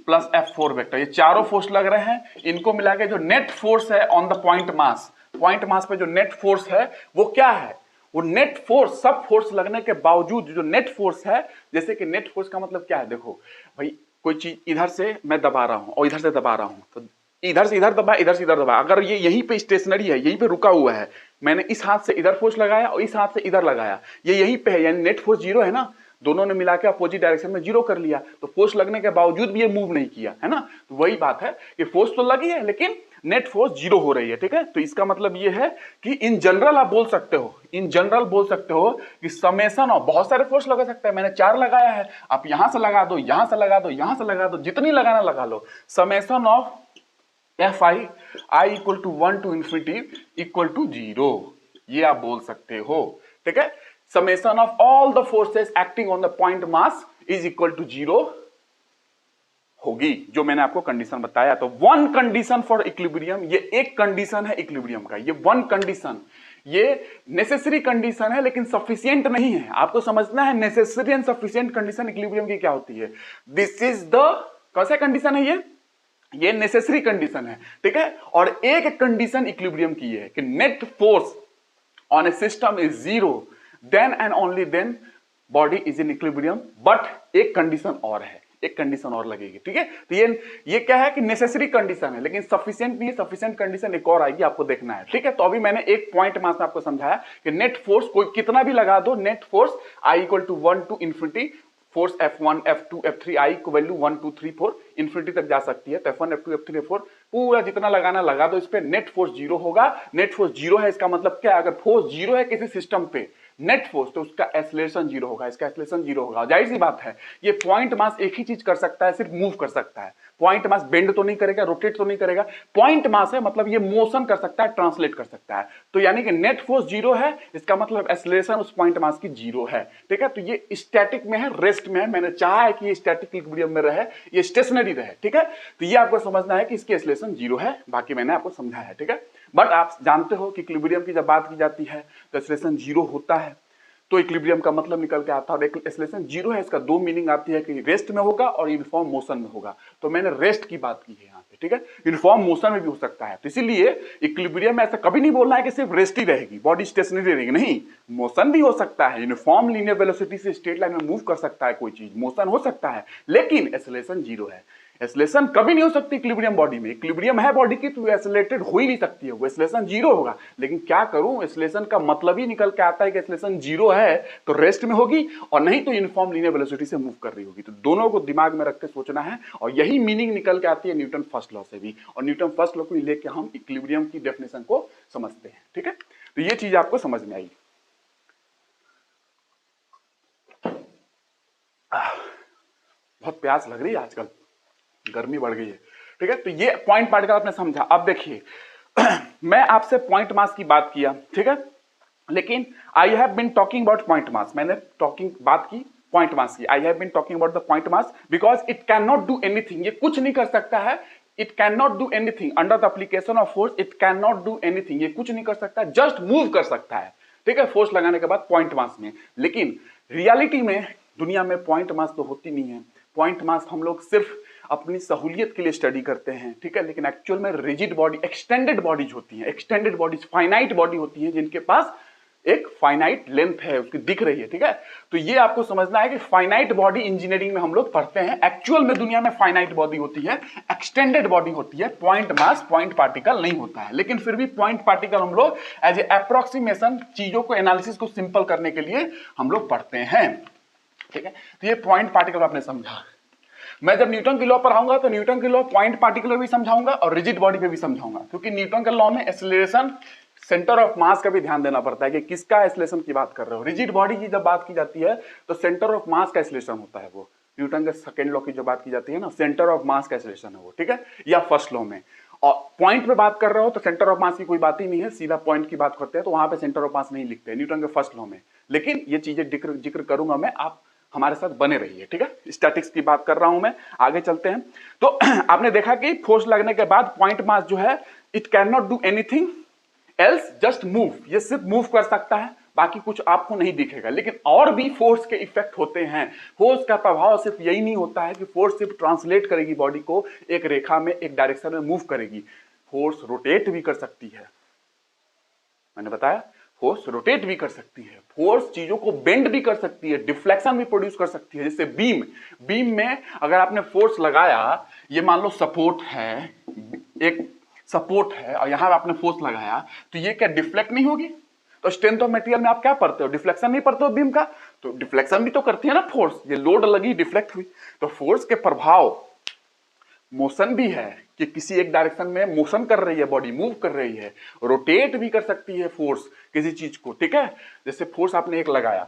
plus F4 vector, ये चारों फोर्स लग रहे हैं, इनको मिला के जो नेट फोर्स है on the point mass, point mass पे जो नेट फोर्स है वो क्या है, वो नेट फोर्स, सब फोर्स लगने के बावजूद जो नेट फोर्स है, जैसे कि नेट फोर्स का मतलब क्या है, देखो भाई कोई चीज इधर से मैं दबा रहा हूं और इधर से दबा रहा हूं, तो इधर से इधर दबा, इधर से इधर दबा, अगर ये यहीं पे स्टेशनरी है, यहीं पे रुका हुआ है, मैंने इस हाथ से इधर फोर्स लगाया और इस हाथ से इधर लगाया, ये यहीं पे है, यानी नेट फोर्स जीरो है ना, दोनों ने मिला के अपोजिट डायरेक्शन में जीरो कर लिया, तो फोर्स लगने के बावजूद भी ये मूव नहीं किया है ना। तो वही बात है कि फोर्स तो लगी है लेकिन नेट फोर्स जीरो हो रही है, ठीक है। तो इसका मतलब ये है कि इन जनरल आप बोल सकते हो, इन जनरल बोल सकते हो कि समेशन ऑफ, बहुत सारे फोर्स लगा सकते हैं, मैंने 4 लगाया है, आप यहां से लगा दो, यहां से लगा दो, यहां से लगा दो, जितनी लगाना लगा लो, summation of Fi I equal to 1 to infinity equal to 0, ये आप बोल सकते हो, ठीक है। Summation of all the forces acting on the point mass is equal to 0 होगी, जो मैंने आपको कंडीशन बताया। तो वन कंडीशन फॉर इक्विलिब्रियम, ये एक कंडीशन है इक्विलिब्रियम का, ये वन कंडीशन, ये नेसेसरी कंडीशन है लेकिन सफिशिएंट नहीं है। आपको समझना है necessary and sufficient condition equilibrium की क्या होती है। दिस इज द कौन सा कंडीशन है ये नेसेसरी कंडीशन है, ठीक है। और एक कंडीशन इक्विलिब्रियम की है कि net force on a system is 0, then and only then body is in equilibrium. But एक कंडीशन और है, एक कंडीशन और लगेगी, ठीक है। तो ये क्या है कि नेसेसरी कंडीशन है लेकिन सफिशिएंट नहीं है। सफिशिएंट कंडीशन एक और आएगी, आपको देखना है, ठीक है। तो अभी मैंने एक पॉइंट मास में आपको समझाया कि नेट फोर्स कोई कितना भी लगा दो, net force I equal to 1 to infinity, force F1 F2 F3 I को वैल्यू 1 2 3 4 इंफिनिटी तक जा सकती है। तो F1 F2 F3 F4 पूरा जितना लगाना लगा दो, इस पे नेट फोर्स 0 होगा। नेट फोर्स 0 है, इसका मतलब क्या है, अगर फोर्स 0 है किसी सिस्टम पे नेट फोर्स, तो उसका एक्सेलरेशन 0 होगा, इसका एक्सेलरेशन 0 होगा। जाहिर सी बात है, ये पॉइंट मास एक ही चीज कर सकता है, सिर्फ मूव कर सकता है। पॉइंट मास बेंड तो नहीं करेगा, रोटेट तो नहीं करेगा, पॉइंट मास है मतलब ये मोशन कर सकता है, ट्रांसलेट कर सकता है। तो यानी कि नेट फोर्स 0 है, इसका मतलब एक्सेलरेशन उस पॉइंट मास की 0 है, ठीक है। तो ये स्टैटिक में है, रेस्ट में है। मैंने चाहा है कि ये स्टैटिक इक्विलिब्रियम में रहे, ये स्टेशनरी रहे, ठीक है। तो ये आपको समझना है कि इसकी एक्सेलरेशन 0 है, बाकी मैंने आपको समझाया है, ठीक है। बट आप जानते हो कि इक्विलिब्रियम की जब बात की जाती है तो एक्सेलरेशन 0 होता है, तो इक्विलिब्रियम का मतलब निकल के आता है। और एक्सेलरेशन 0 है, इसका दो मीनिंग आती है कि रेस्ट में होगा और यूनिफॉर्म मोशन में होगा। तो मैंने रेस्ट की बात की है यहाँ पे, ठीक है। यूनिफॉर्म मोशन में भी हो सकता है, तो इसीलिए इक्विलिब्रियम में ऐसा कभी नहीं बोलना है कि सिर्फ रेस्ट ही रहेगी, बॉडी स्टेशनरी रहेगी, नहीं, मोशन भी हो सकता है। यूनिफॉर्म लीनियर वेलोसिटी से स्ट्रेट लाइन में मूव कर सकता है कोई चीज, मोशन हो सकता है, लेकिन एक्सेलरेशन 0 है। एक्सेलरेशन कभी नहीं हो सकती इक्विलिब्रियम बॉडी में। इक्विलिब्रियम है बॉडी की तो एक्सेलरेटेड हो ही नहीं सकती है, वो एक्सेलरेशन 0 होगा। लेकिन क्या करूं, एक्सेलरेशन का मतलब ही निकल के आता है कि एक्सेलरेशन 0 है तो रेस्ट में होगी, और नहीं तो यूनिफॉर्म लीनियर वेलोसिटी से मूव कर रही होगी। तो दोनों को दिमाग में रख के सोचना है, और यही मीनिंग निकल के आती है न्यूटन फर्स्ट लॉ से भी, और न्यूटन फर्स्ट लॉ को लेकर हम इक्विलिब्रियम की डेफिनेशन को समझते हैं, ठीक है। तो ये चीज आपको समझ में आई। बहुत प्यास लग रही है आजकल, गर्मी बढ़ गई है, ठीक है। तो ये पॉइंट पार्टिकल आपने समझा। अब देखिए मैं आपसे पॉइंट मास की बात किया, ठीक है, लेकिन I have been talking about point mass, मैंने बात की पॉइंट मास की। I have been talking about the point mass because it can not do anything, ये कुछ नहीं कर सकता है। It can not do anything under the application of force, it can not do anything, ये कुछ नहीं कर सकता, जस्ट मूव कर सकता है, ठीक है, फोर्स लगाने के बाद पॉइंट मास में। लेकिन रियलिटी में दुनिया में पॉइंट मास तो होती नहीं है। पॉइंट मास हम लोग सिर्फ अपनी सहूलियत के लिए स्टडी करते हैं, ठीक है, लेकिन एक्चुअल में रिजिड बॉडी, एक्सटेंडेड बॉडीज होती हैं, एक्सटेंडेड बॉडीज, फाइनाइट बॉडी होती हैं, जिनके पास एक फाइनाइट लेंथ है, उसकी दिख रही है, ठीक है। तो ये आपको समझना है कि फाइनाइट बॉडी इंजीनियरिंग में हम लोग पढ़ते हैं। एक्चुअल में दुनिया में फाइनाइट बॉडी होती है, एक्सटेंडेड बॉडी होती है, पॉइंट मास, पॉइंट पार्टिकल नहीं होता है। लेकिन फिर भी पॉइंट पार्टिकल हम लोग एज ए अप्रोक्सीमेशन, चीजों को एनालिसिस को सिंपल करने के लिए हम लोग पढ़ते हैं, ठीक है। तो ये पॉइंट पार्टिकल आपने समझा। मैं जब न्यूटन की लॉ पढ़ाऊंगा तो न्यूटन की लॉ पॉइंट पार्टिकल पे भी समझाऊंगा और रिजिड बॉडी पे भी समझाऊंगा, क्योंकि न्यूटन के लॉ में एक्सेलरेशन, सेंटर ऑफ मास का भी ध्यान देना पड़ता है कि किसका एक्सेलरेशन की बात कर रहे हो। रिजिड बॉडी की जब बात की जाती है तो सेंटर ऑफ मास का एक्सेलरेशन होता है, वो न्यूटन के सेकंड लॉ की जो बात की जाती है ना, सेंटर ऑफ मास का एक्सेलरेशन है वो, ठीक है, या फर्स्ट लॉ में। और पॉइंट पे बात कर रहे हो तो सेंटर ऑफ मास की कोई बात ही नहीं है, सीधा पॉइंट की बात करते हैं, तो वहां पे सेंटर ऑफ मास नहीं लिखते न्यूटन के फर्स्ट लॉ में। लेकिन ये चीजें जिक्र करूंगा मैं, आप हमारे साथ बने रहिए, ठीक है। स्टैटिक्स की बात कर रहा हूं मैं, आगे चलते हैं। तो आपने देखा कि फोर्स लगने के बाद पॉइंट मास जो है, it can not do anything else just move, ये सिर्फ मूव कर सकता है, बाकी कुछ आपको नहीं दिखेगा। लेकिन और भी फोर्स के इफेक्ट होते हैं। फोर्स का प्रभाव सिर्फ यही नहीं होता है कि फोर्स सिर्फ ट्रांसलेट करेगी बॉडी को, एक रेखा में, एक डायरेक्शन में मूव करेगी। फोर्स रोटेट भी कर सकती है, मैंने बताया, फोर्स रोटेट भी कर सकती है, फोर्स चीजों को बेंड भी कर सकती है, डिफ्लेक्शन भी प्रोड्यूस कर सकती है। जैसे बीम में अगर आपने फोर्स लगाया, ये मान लो सपोर्ट है, एक सपोर्ट है, और यहां आपने फोर्स लगाया, तो ये क्या डिफ्लेक्ट नहीं होगी? तो स्ट्रेंथ ऑफ मटेरियल में आप क्या पढ़ते हो, डिफ्लेक्शन नहीं पढ़ते हो बीम का? तो डिफ्लेक्शन भी तो करती है ना फोर्स, ये लोड लगी, डिफ्लेक्ट हुई। तो फोर्स के प्रभाव मोशन भी है कि किसी एक डायरेक्शन में मोशन कर रही है बॉडी, मूव कर रही है, रोटेट भी कर सकती है फोर्स किसी चीज को, ठीक है। जैसे फोर्स आपने एक लगाया,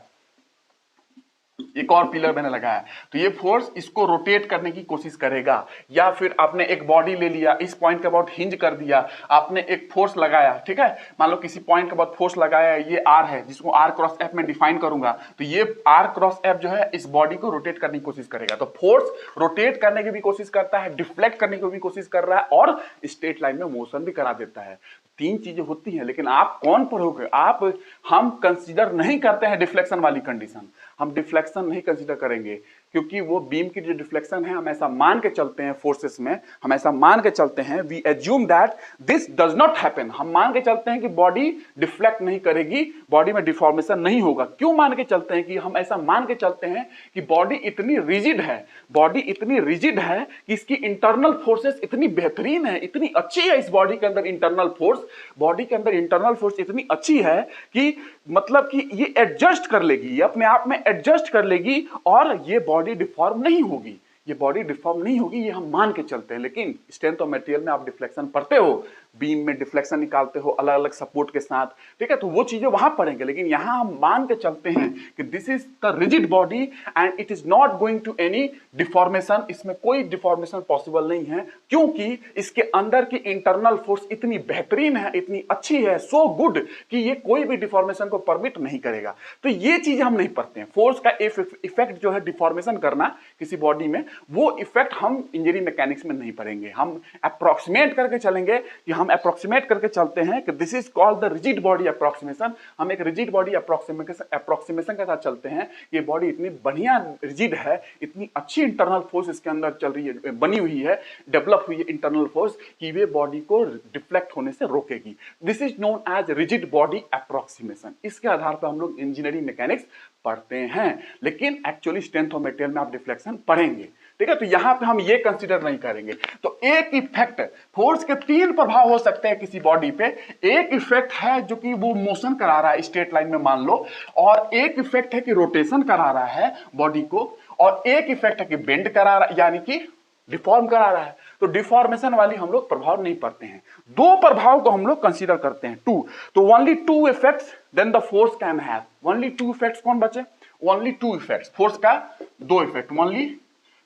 एक और पिलर मैंने लगाया, तो ये फोर्स इसको रोटेट करने की कोशिश करेगा। या फिर आपने एक बॉडी ले लिया, इस पॉइंट के अबाउट हिंज कर दिया, आपने एक फोर्स लगाया, ठीक है, मान लो किसी पॉइंट के अबाउट फोर्स लगाया, ये आर है जिसको आर क्रॉस एफ में डिफाइन करूंगा, तो ये आर क्रॉस एफ जो है इस बॉडी को रोटेट करने की कोशिश करेगा। तो फोर्स रोटेट करने की भी कोशिश करता है, डिफ्लेक्ट करने की भी कोशिश कर रहा है, और स्ट्रेट लाइन में मोशन भी करा देता है। तीन चीजें होती हैं, लेकिन आप कौन पढ़ोगे? हम कंसीडर नहीं करते हैं डिफ्लेक्शन वाली कंडीशन, हम डिफ्लेक्शन नहीं कंसीडर करेंगे, क्योंकि वो बीम की जो डिफ्लेक्शन है हम ऐसा मान के चलते हैं, फोर्सेस में हम ऐसा मान के चलते हैं, we assume that this does not happen. हम मान के चलते हैं कि बॉडी डिफ्लेक्ट नहीं करेगी, बॉडी में डिफॉर्मेशन नहीं होगा। क्यों मान के चलते हैं? कि हम ऐसा मान के चलते हैं कि बॉडी इतनी रिजिड है, बॉडी इतनी रिजिड है कि इसकी इंटरनल फोर्सेस इतनी बेहतरीन है, इतनी अच्छी है इस बॉडी के अंदर इंटरनल फोर्स, बॉडी के अंदर इंटरनल फोर्स इतनी अच्छी है कि मतलब कि ये एडजस्ट कर लेगी, ये अपने आप में एडजस्ट कर लेगी, और ये बॉडी डिफॉर्म नहीं होगी, ये बॉडी डिफॉर्म नहीं होगी, ये हम मान के चलते हैं। लेकिन स्ट्रेंथ ऑफ मटेरियल में आप डिफ्लेक्शन पढ़ते हो, बीम में डिफ्लेक्शन निकालते हो अलग अलग सपोर्ट के साथ, ठीक है, तो वो चीजें वहां पढ़ेंगे। लेकिन यहां हम मान के चलते हैं कि this is the rigid body and it is not going to any deformation, इसमें कोई डिफॉर्मेशन पॉसिबल नहीं है, क्योंकि इसके अंदर की इंटरनल फोर्स इतनी बेहतरीन है, इतनी अच्छी है, सो गुड, कि ये कोई भी डिफॉर्मेशन को परमिट नहीं करेगा। तो ये चीज हम नहीं पढ़ते हैं। फोर्स का इफेक्ट जो है डिफॉर्मेशन करना किसी बॉडी में, वो इफेक्ट हम इंजीनियरिंग मैकेनिक्स में नहीं पढ़ेंगे। हम अप्रोक्सीमेट करके चलेंगे, कि हम अप्रोक्सीमेट करके चलते हैं कि this is called the rigid body approximation. हम एक रिजिड बॉडी अप्रोक्सीमेशन के साथ चलते हैं। ये बॉडी इतनी बढ़िया रिजिड है, इतनी अच्छी इंटरनल फोर्स इसके अंदर चल रही है, बनी हुई है, डेवलप हुई है इंटरनल फोर्स, कि वे बॉडी को डिफ्लेक्ट होने से रोकेगी। This is known as rigid body approximation. इसके आधार पर हम लोग इंजीनियरिंग मैकेनिक्स पढ़ते हैं, लेकिन एक्चुअली स्ट्रेंथ ऑफ मटेरियल में आप डिफ्लेक्शन पढ़ेंगे, ठीक है। तो यहां पे हम ये कंसीडर नहीं करेंगे। तो एक इफेक्ट, फोर्स के तीन प्रभाव हो सकते हैं किसी बॉडी पे। एक इफेक्ट है जो कि वो मोशन करा रहा है स्ट्रेट लाइन में मान लो, और एक इफेक्ट है कि रोटेशन करा रहा है बॉडी को, और एक इफेक्ट है कि बेंड करा रहा है, यानी कि डिफॉर्म करा रहा है। तो डिफॉर्मेशन वाली हम लोग प्रभाव नहीं पढ़ते हैं। दो प्रभाव को हम लोग कंसीडर करते हैं, टू। तो only two effects then the force can have. Only two effects कौन बचे? ओनली टू इफेक्ट्स, फोर्स का दो effect, only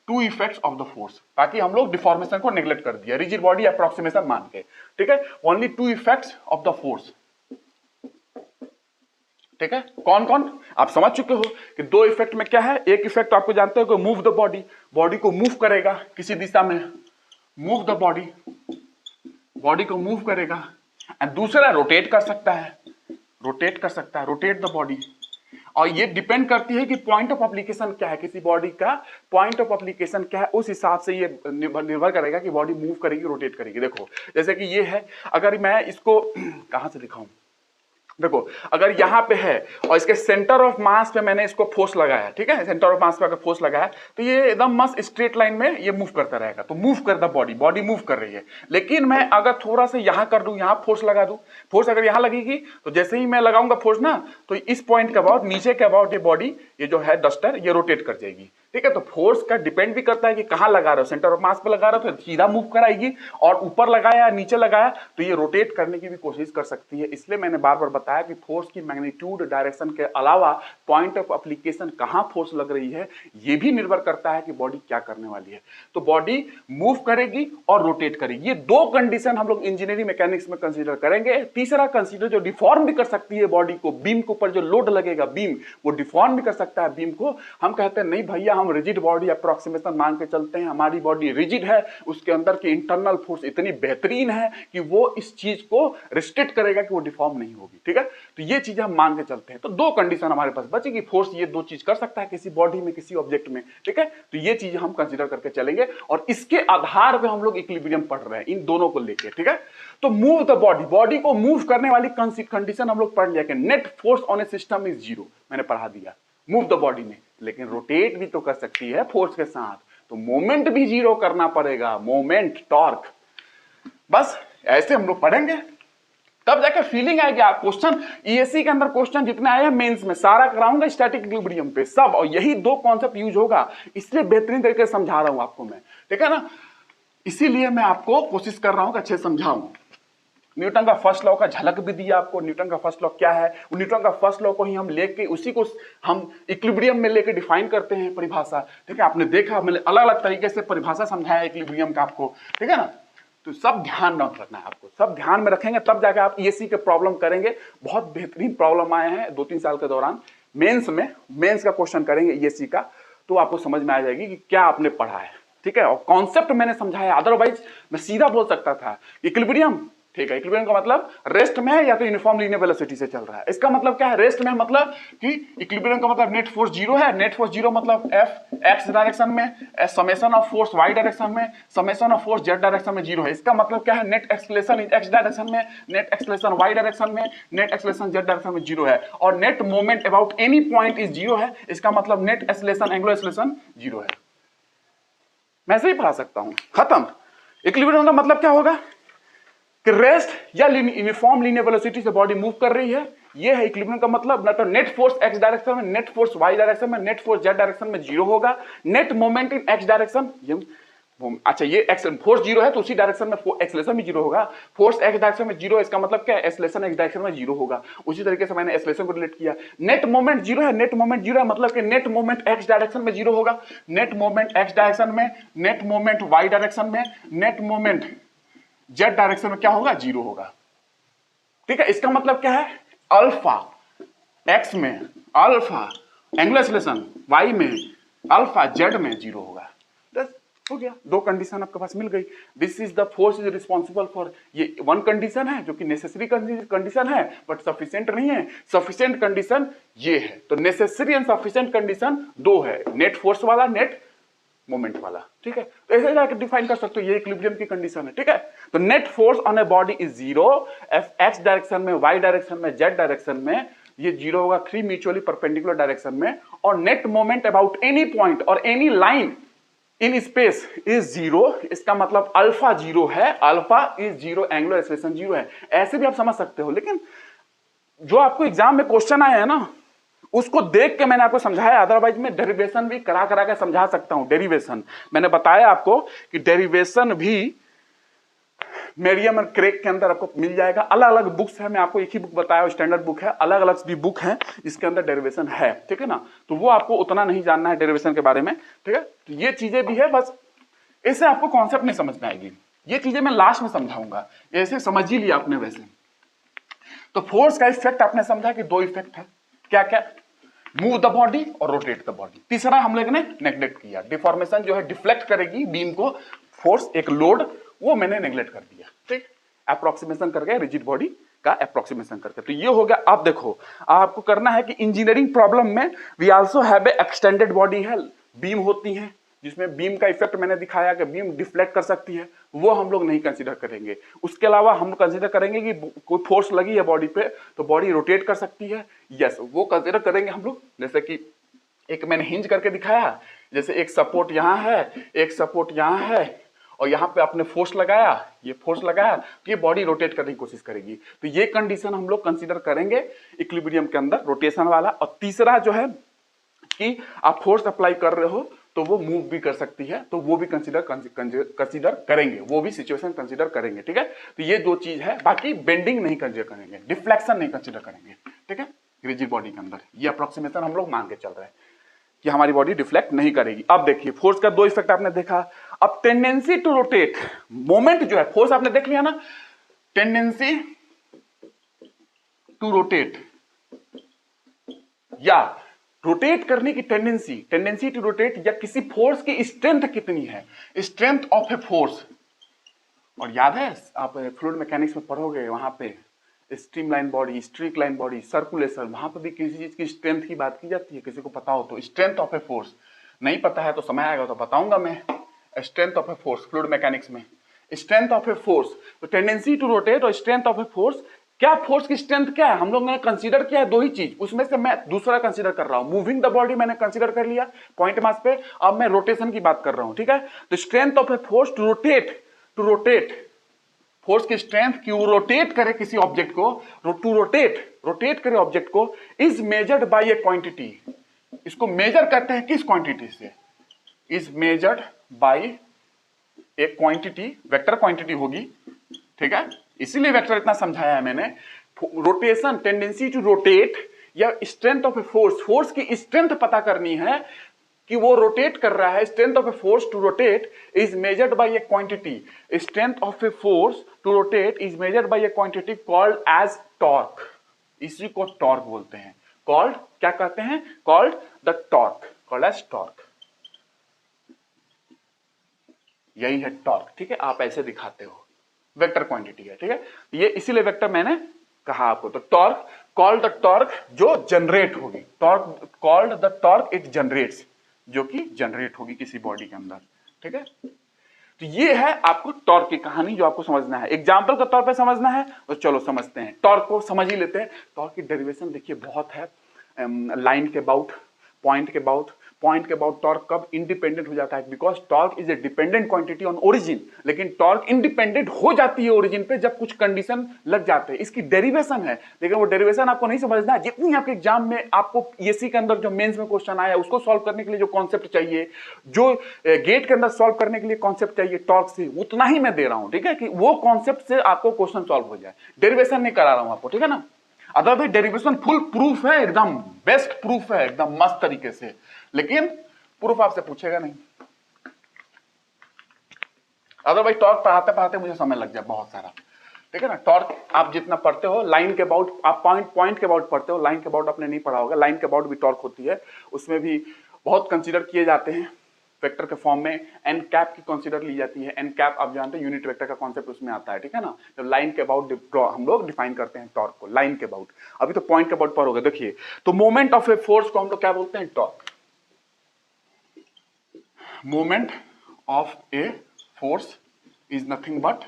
two effects of the force. बाकी हम लोग डिफॉर्मेशन को नेग्लेक्ट कर दिया रिजिड बॉडी अप्रोक्सीमेशन मान के, ठीक है। Only two effects of the force, ठीक है। कौन कौन आप समझ चुके हो कि दो इफेक्ट में क्या है। एक इफेक्ट आपको जानते हो कि मूव द बॉडी, बॉडी को मूव करेगा किसी दिशा में, मूव द बॉडी, बॉडी को मूव करेगा। एंड दूसरा रोटेट कर सकता है, रोटेट कर सकता है, रोटेट द बॉडी। और ये डिपेंड करती है कि पॉइंट ऑफ एप्लीकेशन क्या है, किसी बॉडी का पॉइंट ऑफ एप्लीकेशन क्या है, उस हिसाब से ये निर्भर करेगा कि बॉडी मूव करेगी, रोटेट करेगी। देखो जैसे कि ये है, अगर मैं इसको कहां से दिखाऊं, देखो अगर यहां पे है और इसके सेंटर ऑफ मास पे मैंने इसको फोर्स लगाया, ठीक है, सेंटर ऑफ मास पे अगर फोर्स लगाया तो ये एकदम मस्त स्ट्रेट लाइन में ये मूव करता रहेगा। तो मूव कर द बॉडी, बॉडी मूव कर रही है। लेकिन मैं अगर थोड़ा सा यहां कर दूं, यहां फोर्स लगा दूं, फोर्स अगर यहां लगेगी तो जैसे ही मैं लगाऊंगा फोर्स ना, तो इस पॉइंट के अबाउट, नीचे के अबाउट ये बॉडी, ये जो है डस्टर, ये रोटेट कर जाएगी, ठीक है। तो फोर्स का डिपेंड भी करता है कि कहां लगा रहे हो, सेंटर ऑफ मास पे लगा रहे हो तो सीधा मूव कराएगी, और ऊपर लगाया नीचे लगाया तो ये रोटेट करने की भी कोशिश कर सकती है। इसलिए मैंने बार बार बताया कि फोर्स की मैग्नीट्यूड, डायरेक्शन के अलावा पॉइंट ऑफ एप्लीकेशन कहां फोर्स लग रही है, ये भी निर्भर करता है कि बॉडी क्या करने वाली है। तो बॉडी मूव करेगी और रोटेट करेगी, ये दो कंडीशन हम लोग इंजीनियरिंग मैकेनिक्स में कंसीडर करेंगे। तीसरा कंसीडर जो डिफॉर्म भी कर सकती है बॉडी को, बीम के ऊपर जो लोड लगेगा, बीम वो डिफॉर्म भी कर सकता है बीम को। हम कहते हैं नहीं भैया, हम रिजिड बॉडी अप्रोक्सीमेशन मान के चलते हैं, हमारी बॉडी रिजिड है, उसके अंदर की इंटरनल फोर्स इतनी बेहतरीन है कि वो इस चीज को रिस्ट्रिक्ट करेगा कि वो डिफॉर्म नहीं होगी, ठीक है। तो ये चीजें हम मान के चलते हैं। तो दो कंडीशन हमारे पास बचेगी, फोर्स ये दो चीज कर सकता है किसी बॉडी में, किसी ऑब्जेक्ट में, ठीक है। तो ये चीजें हम कंसीडर करके चलेंगे और इसके आधार पर हम लोग इक्विलिब्रियम पढ़ रहे हैं इन दोनों को लेके, ठीक है। तो मूव द बॉडी, बॉडी को मूव करने वाली कंडीशन हम लोग पढ़ लिया कि net force on a system is zero, मैंने पढ़ा दिया मूव द बॉडी में। लेकिन रोटेट भी तो कर सकती है फोर्स के साथ, तो मोमेंट भी जीरो करना पड़ेगा, मोमेंट, टॉर्क। बस ऐसे हम लोग पढ़ेंगे, तब जाके फीलिंग आएगी। आप क्वेश्चन ईएससी के अंदर क्वेश्चन जितने आए हैं मेंस में, सारा कराऊंगा स्टैटिक इक्विलिब्रियम पे सब, और यही दो कॉन्सेप्ट यूज होगा, इसलिए बेहतरीन तरीके से समझा रहा हूं आपको मैं, ठीक है ना। इसीलिए मैं आपको कोशिश कर रहा हूं कि अच्छे समझाऊं। न्यूटन का फर्स्ट लॉ का झलक भी दिया आपको। न्यूटन का फर्स्ट लॉ क्या है, न्यूटन का फर्स्ट लॉ को ही हम लेके उसी को हम इक्विलिब्रियम में लेके डिफाइन करते हैं परिभाषा, ठीक है। आपने देखा मैंने अलग अलग तरीके से परिभाषा समझाया इक्विलिब्रियम का आपको, ठीक है ना। तो सब ध्यान में रखना है आपको, सब ध्यान में रखेंगे तब जाके आप ईएससी के प्रॉब्लम करेंगे। बहुत बेहतरीन प्रॉब्लम आए हैं 2-3 साल के दौरान मेंस में, मेंस का क्वेश्चन करेंगे ईएससी का, तो आपको समझ में आ जाएगी कि क्या आपने पढ़ा है, ठीक है। और कॉन्सेप्ट मैंने समझाया, अदरवाइज मैं सीधा बोल सकता था इक्विलिब्रियम, ठीक है। इक्विलिब्रियम का मतलब रेस्ट में है या तो यूनिफॉर्म लीनियर वेलोसिटी से चल रहा है। इसका मतलब क्या है, रेस्ट में मतलब कि इक्विलिब्रियम का मतलब नेट फोर्स जीरो है। नेट फोर्स जीरो मतलब एफ एक्स डायरेक्शन में, summation of force Y direction में, summation of force Z direction में जीरो है। इसका मतलब क्या है, नेट एक्सेलरेशन एक्स डायरेक्शन में, नेट एक्सेलरेशन वाई डायरेक्शन में, नेट एक्सेलरेशन जेड डायरेक्शन में जीरो है। और net moment about any point is zero है। इसका मतलब net acceleration angular acceleration zero है। मैं ऐसे ही पढ़ा सकता हूं, खत्म। इक्विलिब्रियम का मतलब क्या होगा कि रेस्ट या यूनिफॉर्म लीनियर वेलोसिटी से बॉडी मूव कर रही है, ये है इक्विलिब्रियम का मतलब। ना तो नेट फोर्स एक्स डायरेक्शन में, नेट फोर्स वाई डायरेक्शन में, नेट फोर्स जेड डायरेक्शन में जीरो होगा। Net moment in x direction, अच्छा ये एक्स फोर्स जीरो है तो उसी डायरेक्शन में एक्सेलरेशन भी जीरो होगा। फोर्स एक्स डायरेक्शन में जीरो, इसका मतलब क्या है, एक्सेलरेशन एक्स डायरेक्शन में जीरो होगा। उसी तरीके से मैंने एक्सेलरेशन को रिलेट किया। नेट मोमेंट जीरो है, नेट मोमेंट जीरो है मतलब कि नेट मोमेंट एक्स डायरेक्शन में जीरो होगा। नेट मोमेंट एक्स डायरेक्शन में, नेट मोमेंट वाई डायरेक्शन में, नेट मोमेंट जेड डायरेक्शन में क्या होगा, जीरो होगा, ठीक है। इसका मतलब क्या है, अल्फा एक्स में, अल्फा एंगुलर एक्सेलरेशन वाई में, अल्फा जेड में जीरो होगा। बस हो गया, दो कंडीशन आपके पास मिल गई। This is the force is responsible for, ये वन कंडीशन है जो कि नेसेसरी कंडीशन है बट सफिशिएंट नहीं है। सफिशिएंट कंडीशन ये है, तो नेसेसरी एंड सफिशिएंट कंडीशन दो है, नेट फोर्स वाला, नेट मोमेंट वाला, ठीक है। तो ऐसे जाकर डिफाइन कर सकते हो, ये इक्विलिब्रियम की कंडीशन है, ठीक है। तो net force on A body is zero, x direction में, वाई डायरेक्शन में, जेड डायरेक्शन में ये जीरो होगा, 3 म्यूचुअली परपेंडिकुलर डायरेक्शन में। और net moment about any point और any line in space is zero. इसका मतलब अल्फा जीरो है, alpha is zero, angular acceleration zero है। ऐसे भी आप समझ सकते हो, लेकिन जो आपको एग्जाम में क्वेश्चन आए हैं ना उसको देख के मैंने आपको समझाया, अदरवाइज मैं डेरिवेशन भी करा के समझा सकता हूं। डेरिवेशन मैंने बताया आपको कि डेरिवेशन भी मेरियम और क्रेग के अंदर आपको मिल जाएगा। अलग अलग बुक्स है, मैं आपको एक ही बुक बताया, स्टैंडर्ड बुक है, अलग अलग भी बुक है जिसके अंदर डेरिवेशन है, ठीक है ना। तो वो आपको उतना नहीं जानना है डेरिवेशन के बारे में, ठीक है। तो ये चीजें भी है, बस इससे आपको कॉन्सेप्ट नहीं समझ में आएगी। ये चीजें मैं लास्ट में समझाऊंगा, ऐसे समझ ही लिया आपने वैसे। तो फोर्स का इफेक्ट आपने समझा कि दो इफेक्ट है, क्या क्या, मूव द बॉडी और रोटेट द बॉडी। तीसरा हम लोग ने नेग्लेक्ट किया, डिफॉर्मेशन जो है डिफ्लेक्ट करेगी बीम को, फोर्स एक लोड, वो मैंने नेग्लेक्ट कर दिया, ठीक। अप्रोक्सीमेशन करके रिजिड बॉडी का अप्रोक्सीमेशन करके, तो ये हो गया। अब देखो आपको करना है कि इंजीनियरिंग प्रॉब्लम में we also have a extended body है, बीम होती है जिसमें बीम का इफेक्ट मैंने दिखाया कि बीम डिफ्लेक्ट कर सकती है, वो हम लोग नहीं कंसीडर करेंगे। उसके अलावा हम कंसीडर करेंगे कि कोई फोर्स लगी है बॉडी पे तो बॉडी रोटेट कर सकती है, यस वो कंसीडर करेंगे हम लोग। जैसे कि एक मैंने हिंज करके दिखाया, जैसे एक सपोर्ट यहाँ है, एक सपोर्ट यहाँ है और यहाँ पे आपने फोर्स लगाया, ये फोर्स लगाया तो ये बॉडी रोटेट करने की कोशिश करेगी। तो ये कंडीशन हम लोग कंसीडर करेंगे इक्विलिब्रियम के अंदर, रोटेशन वाला। और तीसरा जो है कि आप फोर्स अप्लाई कर रहे हो तो वो मूव भी कर सकती है, तो वो भी कंसीडर करेंगे, वो भी सिचुएशन कंसीडर करेंगे, ठीक है। तो ये दो चीज है, बाकी बेंडिंग नहीं कंसीडर करेंगे, डिफ्लेक्शन नहीं कंसीडर करेंगे, ठीक है। रिजिड बॉडी के अंदर ये अप्रोक्सीमेशन हम लोग मान के चल रहे हैं कि हमारी बॉडी डिफ्लेक्ट नहीं करेगी। अब देखिए फोर्स का दो इफेक्ट आपने देखा। अब टेंडेंसी टू रोटेट, मोमेंट जो है, फोर्स आपने देख लिया ना, टेंडेंसी टू रोटेट या रोटेट करने की टेंडेंसी, टेंडेंसी टू रोटेट, या किसी फोर्स की स्ट्रेंथ कितनी है, स्ट्रेंथ ऑफ ए फोर्स। और याद है आप फ्लूइड मैकेनिक्स में पढ़ोगे, वहां पे streamline body, streak line body, circulation, वहां पर भी किसी चीज की स्ट्रेंथ की बात की जाती है। किसी को पता हो तो, स्ट्रेंथ ऑफ ए फोर्स नहीं पता है तो समय आएगा तो बताऊंगा मैं। Strength of a force fluid mechanics में, स्ट्रेंथ ऑफ ए फोर्स, तो टेंडेंसी टू रोटेट और स्ट्रेंथ ऑफ ए फोर्स, क्या फोर्स की स्ट्रेंथ क्या है, हम लोग ने कंसीडर किया है दो ही चीज, उसमें से मैं दूसरा कंसीडर कर रहा हूं। मूविंग द बॉडी मैंने कंसीडर कर लिया पॉइंट मास पे, अब मैं रोटेशन की बात कर रहा हूं, ठीक है। तो strength of a force to rotate, force की स्ट्रेंथ की वो रोटेट करे किसी ऑब्जेक्ट को, टू रोटेट करे ऑब्जेक्ट को, is measured by a quantity. इसको मेजर करते हैं किस क्वांटिटी से, is measured by a quantity, vector quantity होगी, ठीक है, इसीलिए वेक्टर इतना समझाया है मैंने। रोटेशन, टेंडेंसी टू रोटेट या strength of a force, force की स्ट्रेंथ पता करनी है कि वो रोटेट कर रहा है। Strength of a force to rotate is measured by a quantity, strength of a force to rotate is measured by a quantity called as torque. इसी को टॉर्क बोलते हैं, कॉल्ड क्या कहते हैं, called the torque, called as torque. यही है torque, ठीक है, आप ऐसे दिखाते हो, वेक्टर क्वांटिटी है, ठीक है। ये इसीलिए वेक्टर मैंने कहा आपको। तो टॉर्क, कॉल्ड द टॉर्क जो जनरेट होगी, torque called the torque it generates, जो कि जनरेट होगी किसी बॉडी के अंदर, ठीक है। तो ये है आपको टॉर्क की कहानी जो आपको समझना है, एग्जांपल के तौर पे समझना है। तो चलो समझते हैं, टॉर्क को समझ ही लेते हैं। टॉर्क की डेरिवेशन देखिए बहुत है, लाइन के अबाउट, पॉइंट के अबाउट, पॉइंट के अबाउट टॉर्क कब इंडिपेंडेंट हो जाता है, because torque is a dependent quantity on origin. लेकिन टॉर्क इंडिपेंडेंट हो जाती है ओरिजिन पे जब कुछ कंडीशन लग जाते हैं, इसकी डेरिवेशन है। लेकिन वो डेरिवेशन आपको नहीं समझना है, जितनी आपके एग्जाम में आपको ईएससी के अंदर जो मेंस में क्वेश्चन आया उसको सॉल्व करने के लिए जो कॉन्सेप्ट चाहिए, जो गेट के अंदर सॉल्व करने के लिए कॉन्सेप्ट चाहिए टॉर्क से, उतना ही मैं दे रहा हूं, ठीक है, कि वो कॉन्सेप्ट से आपको क्वेश्चन सॉल्व हो जाए। डेरिवेशन नहीं करा रहा हूं आपको, ठीक है ना। अदरवाइज डेरिवेशन फुल प्रूफ है, एकदम बेस्ट प्रूफ है, एकदम मस्त तरीके से, लेकिन प्रूफ आपसे पूछेगा नहीं। अदरवाइज टॉर्क पढ़ाते पढ़ाते मुझे समय लग जाए बहुत सारा, ठीक है ना। टॉर्क आप जितना पढ़ते हो, लाइन के अबाउट आप पॉइंट के अबाउट पढ़ते हो, लाइन के अबाउट आपने नहीं पढ़ा होगा। लाइन के अबाउट भी टॉर्क होती है, उसमें भी बहुत कंसीडर किए जाते हैं वेक्टर के फॉर्म में। एन कैप की कंसीडर ली जाती है, एन कैप आप जानते हैं यूनिट वेक्टर का कॉन्सेप्ट उसमें आता है, ठीक है ना। जब लाइन के अबाउट हम लोग डिफाइन करते हैं टॉर्क को, लाइन के अबाउट। अभी तो पॉइंट के अबाउट पर होगा। देखिए, तो मोमेंट ऑफ ए फोर्स को हम लोग क्या बोलते हैं, torque. Moment of a force is nothing but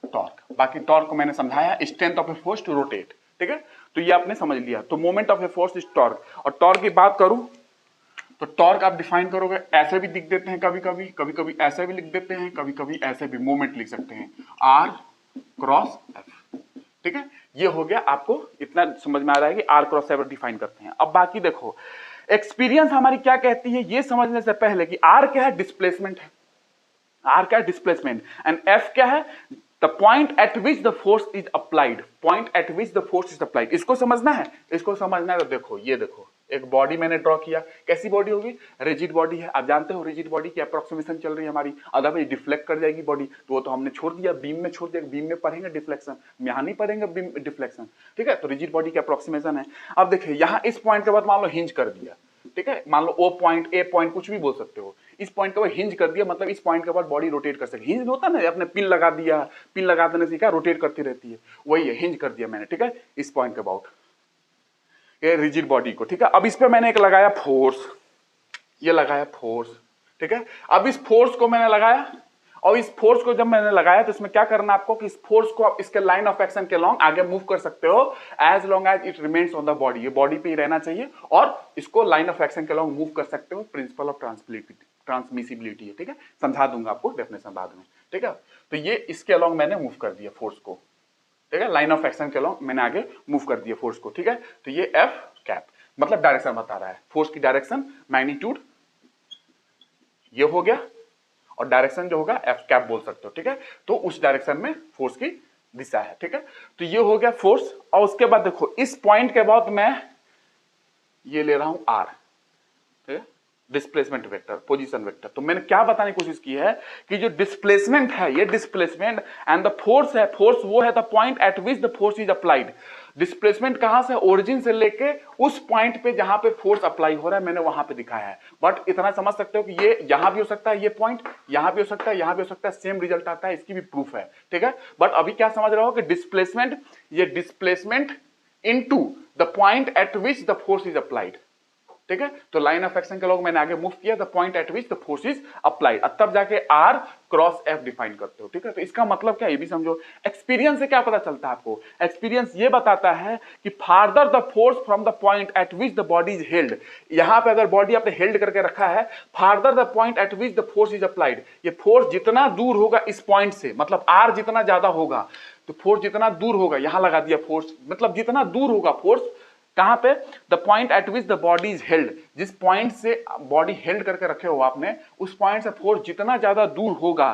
torque. बाकी टॉर्क को मैंने समझाया, strength of a force to rotate, ठीक है। तो ये आपने समझ लिया। तो moment of a force is torque. और टॉर्क की बात करूं तो टॉर्क आप डिफाइन करोगे, ऐसे भी लिख देते हैं कभी कभी, कभी कभी ऐसे भी लिख देते हैं, कभी कभी ऐसे भी मोमेंट लिख सकते हैं, आर क्रॉस एफ, ठीक है। ये हो गया, आपको इतना समझ में आ रहा है कि आर क्रॉस एफ डिफाइन करते हैं। अब बाकी देखो, एक्सपीरियंस हमारी क्या कहती है ये समझने से पहले कि आर क्या है, डिस्प्लेसमेंट है, आर क्या है, डिस्प्लेसमेंट, एंड एफ क्या है, the point eight which the force is applied, point eight which the force is applied. इसको समझना है, इसको समझना है। तो देखो, ये देखो, एक बॉडी मैंने ड्रॉ किया, कैसी बॉडी होगी, रिजिड बॉडी है। आप जानते हो रिजिड बॉडी की अप्रोक्सीमेशन चल रही है हमारी, अदरवाइज डिफ्लेक्ट कर जाएगी बॉडी, तो वो तो हमने छोड़ दिया, बीम में छोड़ दिया, बीम में पढ़ेंगे डिफ्लेक्शन, यहां नहीं पढ़ेंगे बीम डिफ्लेक्शन, ठीक है। तो रिजिड बॉडी की अप्रोक्सीमेशन है। अब देखिए, यहां इस पॉइंट के बाद मान लो हिंज कर दिया, ठीक है, मान लो ओ पॉइंट, ए पॉइंट, कुछ भी बोल सकते हो। इस पॉइंट के बाद हिंज कर दिया, मतलब इस पॉइंट के बाद बॉडी रोटेट कर सके। हिंज होता है ना, आपने पिन लगा दिया, पिन लगा देने से क्या रोटेट करती रहती है, वही है, हिंज कर दिया मैंने, ठीक है, इस पॉइंट के अबाउट, ये रिजिड बॉडी को, ठीक है। अब इस पे मैंने एक लगाया फोर्स, ये लगाया फोर्स, ठीक है। अब इस फोर्स को मैंने लगाया, और इस फोर्स को जब मैंने लगाया तो इसमें क्या करना आपको कि इस फोर्स को आप इसके लाइन ऑफ एक्शन के लॉन्ग आगे मूव कर सकते हो, as long as it remains on the body. ये बॉडी पे ही रहना चाहिए और इसको लाइन ऑफ एक्शन के लॉन्ग मूव कर सकते हो। प्रिंसिपल ऑफ ट्रांसमिसिबिलिटी है, ठीक है, समझा दूंगा आपको डेफिनेशन बाद में, ठीक है। तो ये इसके अलॉन्ग मैंने मूव कर दिया फोर्स को, ठीक है, लाइन ऑफ एक्शन के अलॉन्ग मैंने आगे मूव कर दिया फोर्स को, ठीक है। तो ये एफ कैप मतलब डायरेक्शन बता रहा है, फोर्स की डायरेक्शन, मैग्नीट्यूड ये हो गया, और डायरेक्शन जो होगा एफ कैप बोल सकते हो, ठीक है। तो उस डायरेक्शन में फोर्स की दिशा है, ठीक है। तो ये हो गया फोर्स। और उसके बाद देखो, इस पॉइंट के बाद मैं ये ले रहा हूं आर, ठीक है, डिस्प्लेसमेंट वेक्टर, पोजीशन वेक्टर। तो मैंने क्या बताने की कोशिश की है कि जो डिस्प्लेसमेंट है, ये डिस्प्लेसमेंट, एंड द फोर्स है, फोर्स वो है the point eight which the force is applied. Displacement कहां से, ओरिजिन से लेके उस पॉइंट पे जहां पे फोर्स अप्लाई हो रहा है, मैंने वहां पे दिखाया है। बट इतना समझ सकते हो कि ये यहां भी हो सकता है, ये पॉइंट यहां भी हो सकता है, यहां भी हो सकता है, सेम रिजल्ट आता है, इसकी भी प्रूफ है, ठीक है। बट अभी क्या समझ रहे हो कि डिस्प्लेसमेंट, ये displacement into the point eight which the force is applied, ठीक है। तो लाइन ऑफ एक्शन के लोग मैंने आगे मूव किया, the point eight which the force is applied, तब जाके आर क्रॉस एफ डिफाइन करते हो, ठीक है। तो इसका मतलब क्या, ये भी समझो। एक्सपीरियंस से क्या पता चलता है आपको, एक्सपीरियंस ये बताता है कि farther the force from the point eight which the body is held, यहां पे अगर बॉडी आपने हेल्ड करके रखा है, farther the point eight which the force is applied, ये फोर्स जितना दूर होगा इस पॉइंट से, मतलब आर जितना ज्यादा होगा, तो फोर्स जितना दूर होगा, यहां लगा दिया फोर्स, मतलब जितना दूर होगा फोर्स, कहां पे, the point eight which the body is held, जिस पॉइंट से बॉडी हेल्ड करके रखे हो आपने, उस पॉइंट से फोर्स जितना ज्यादा दूर होगा,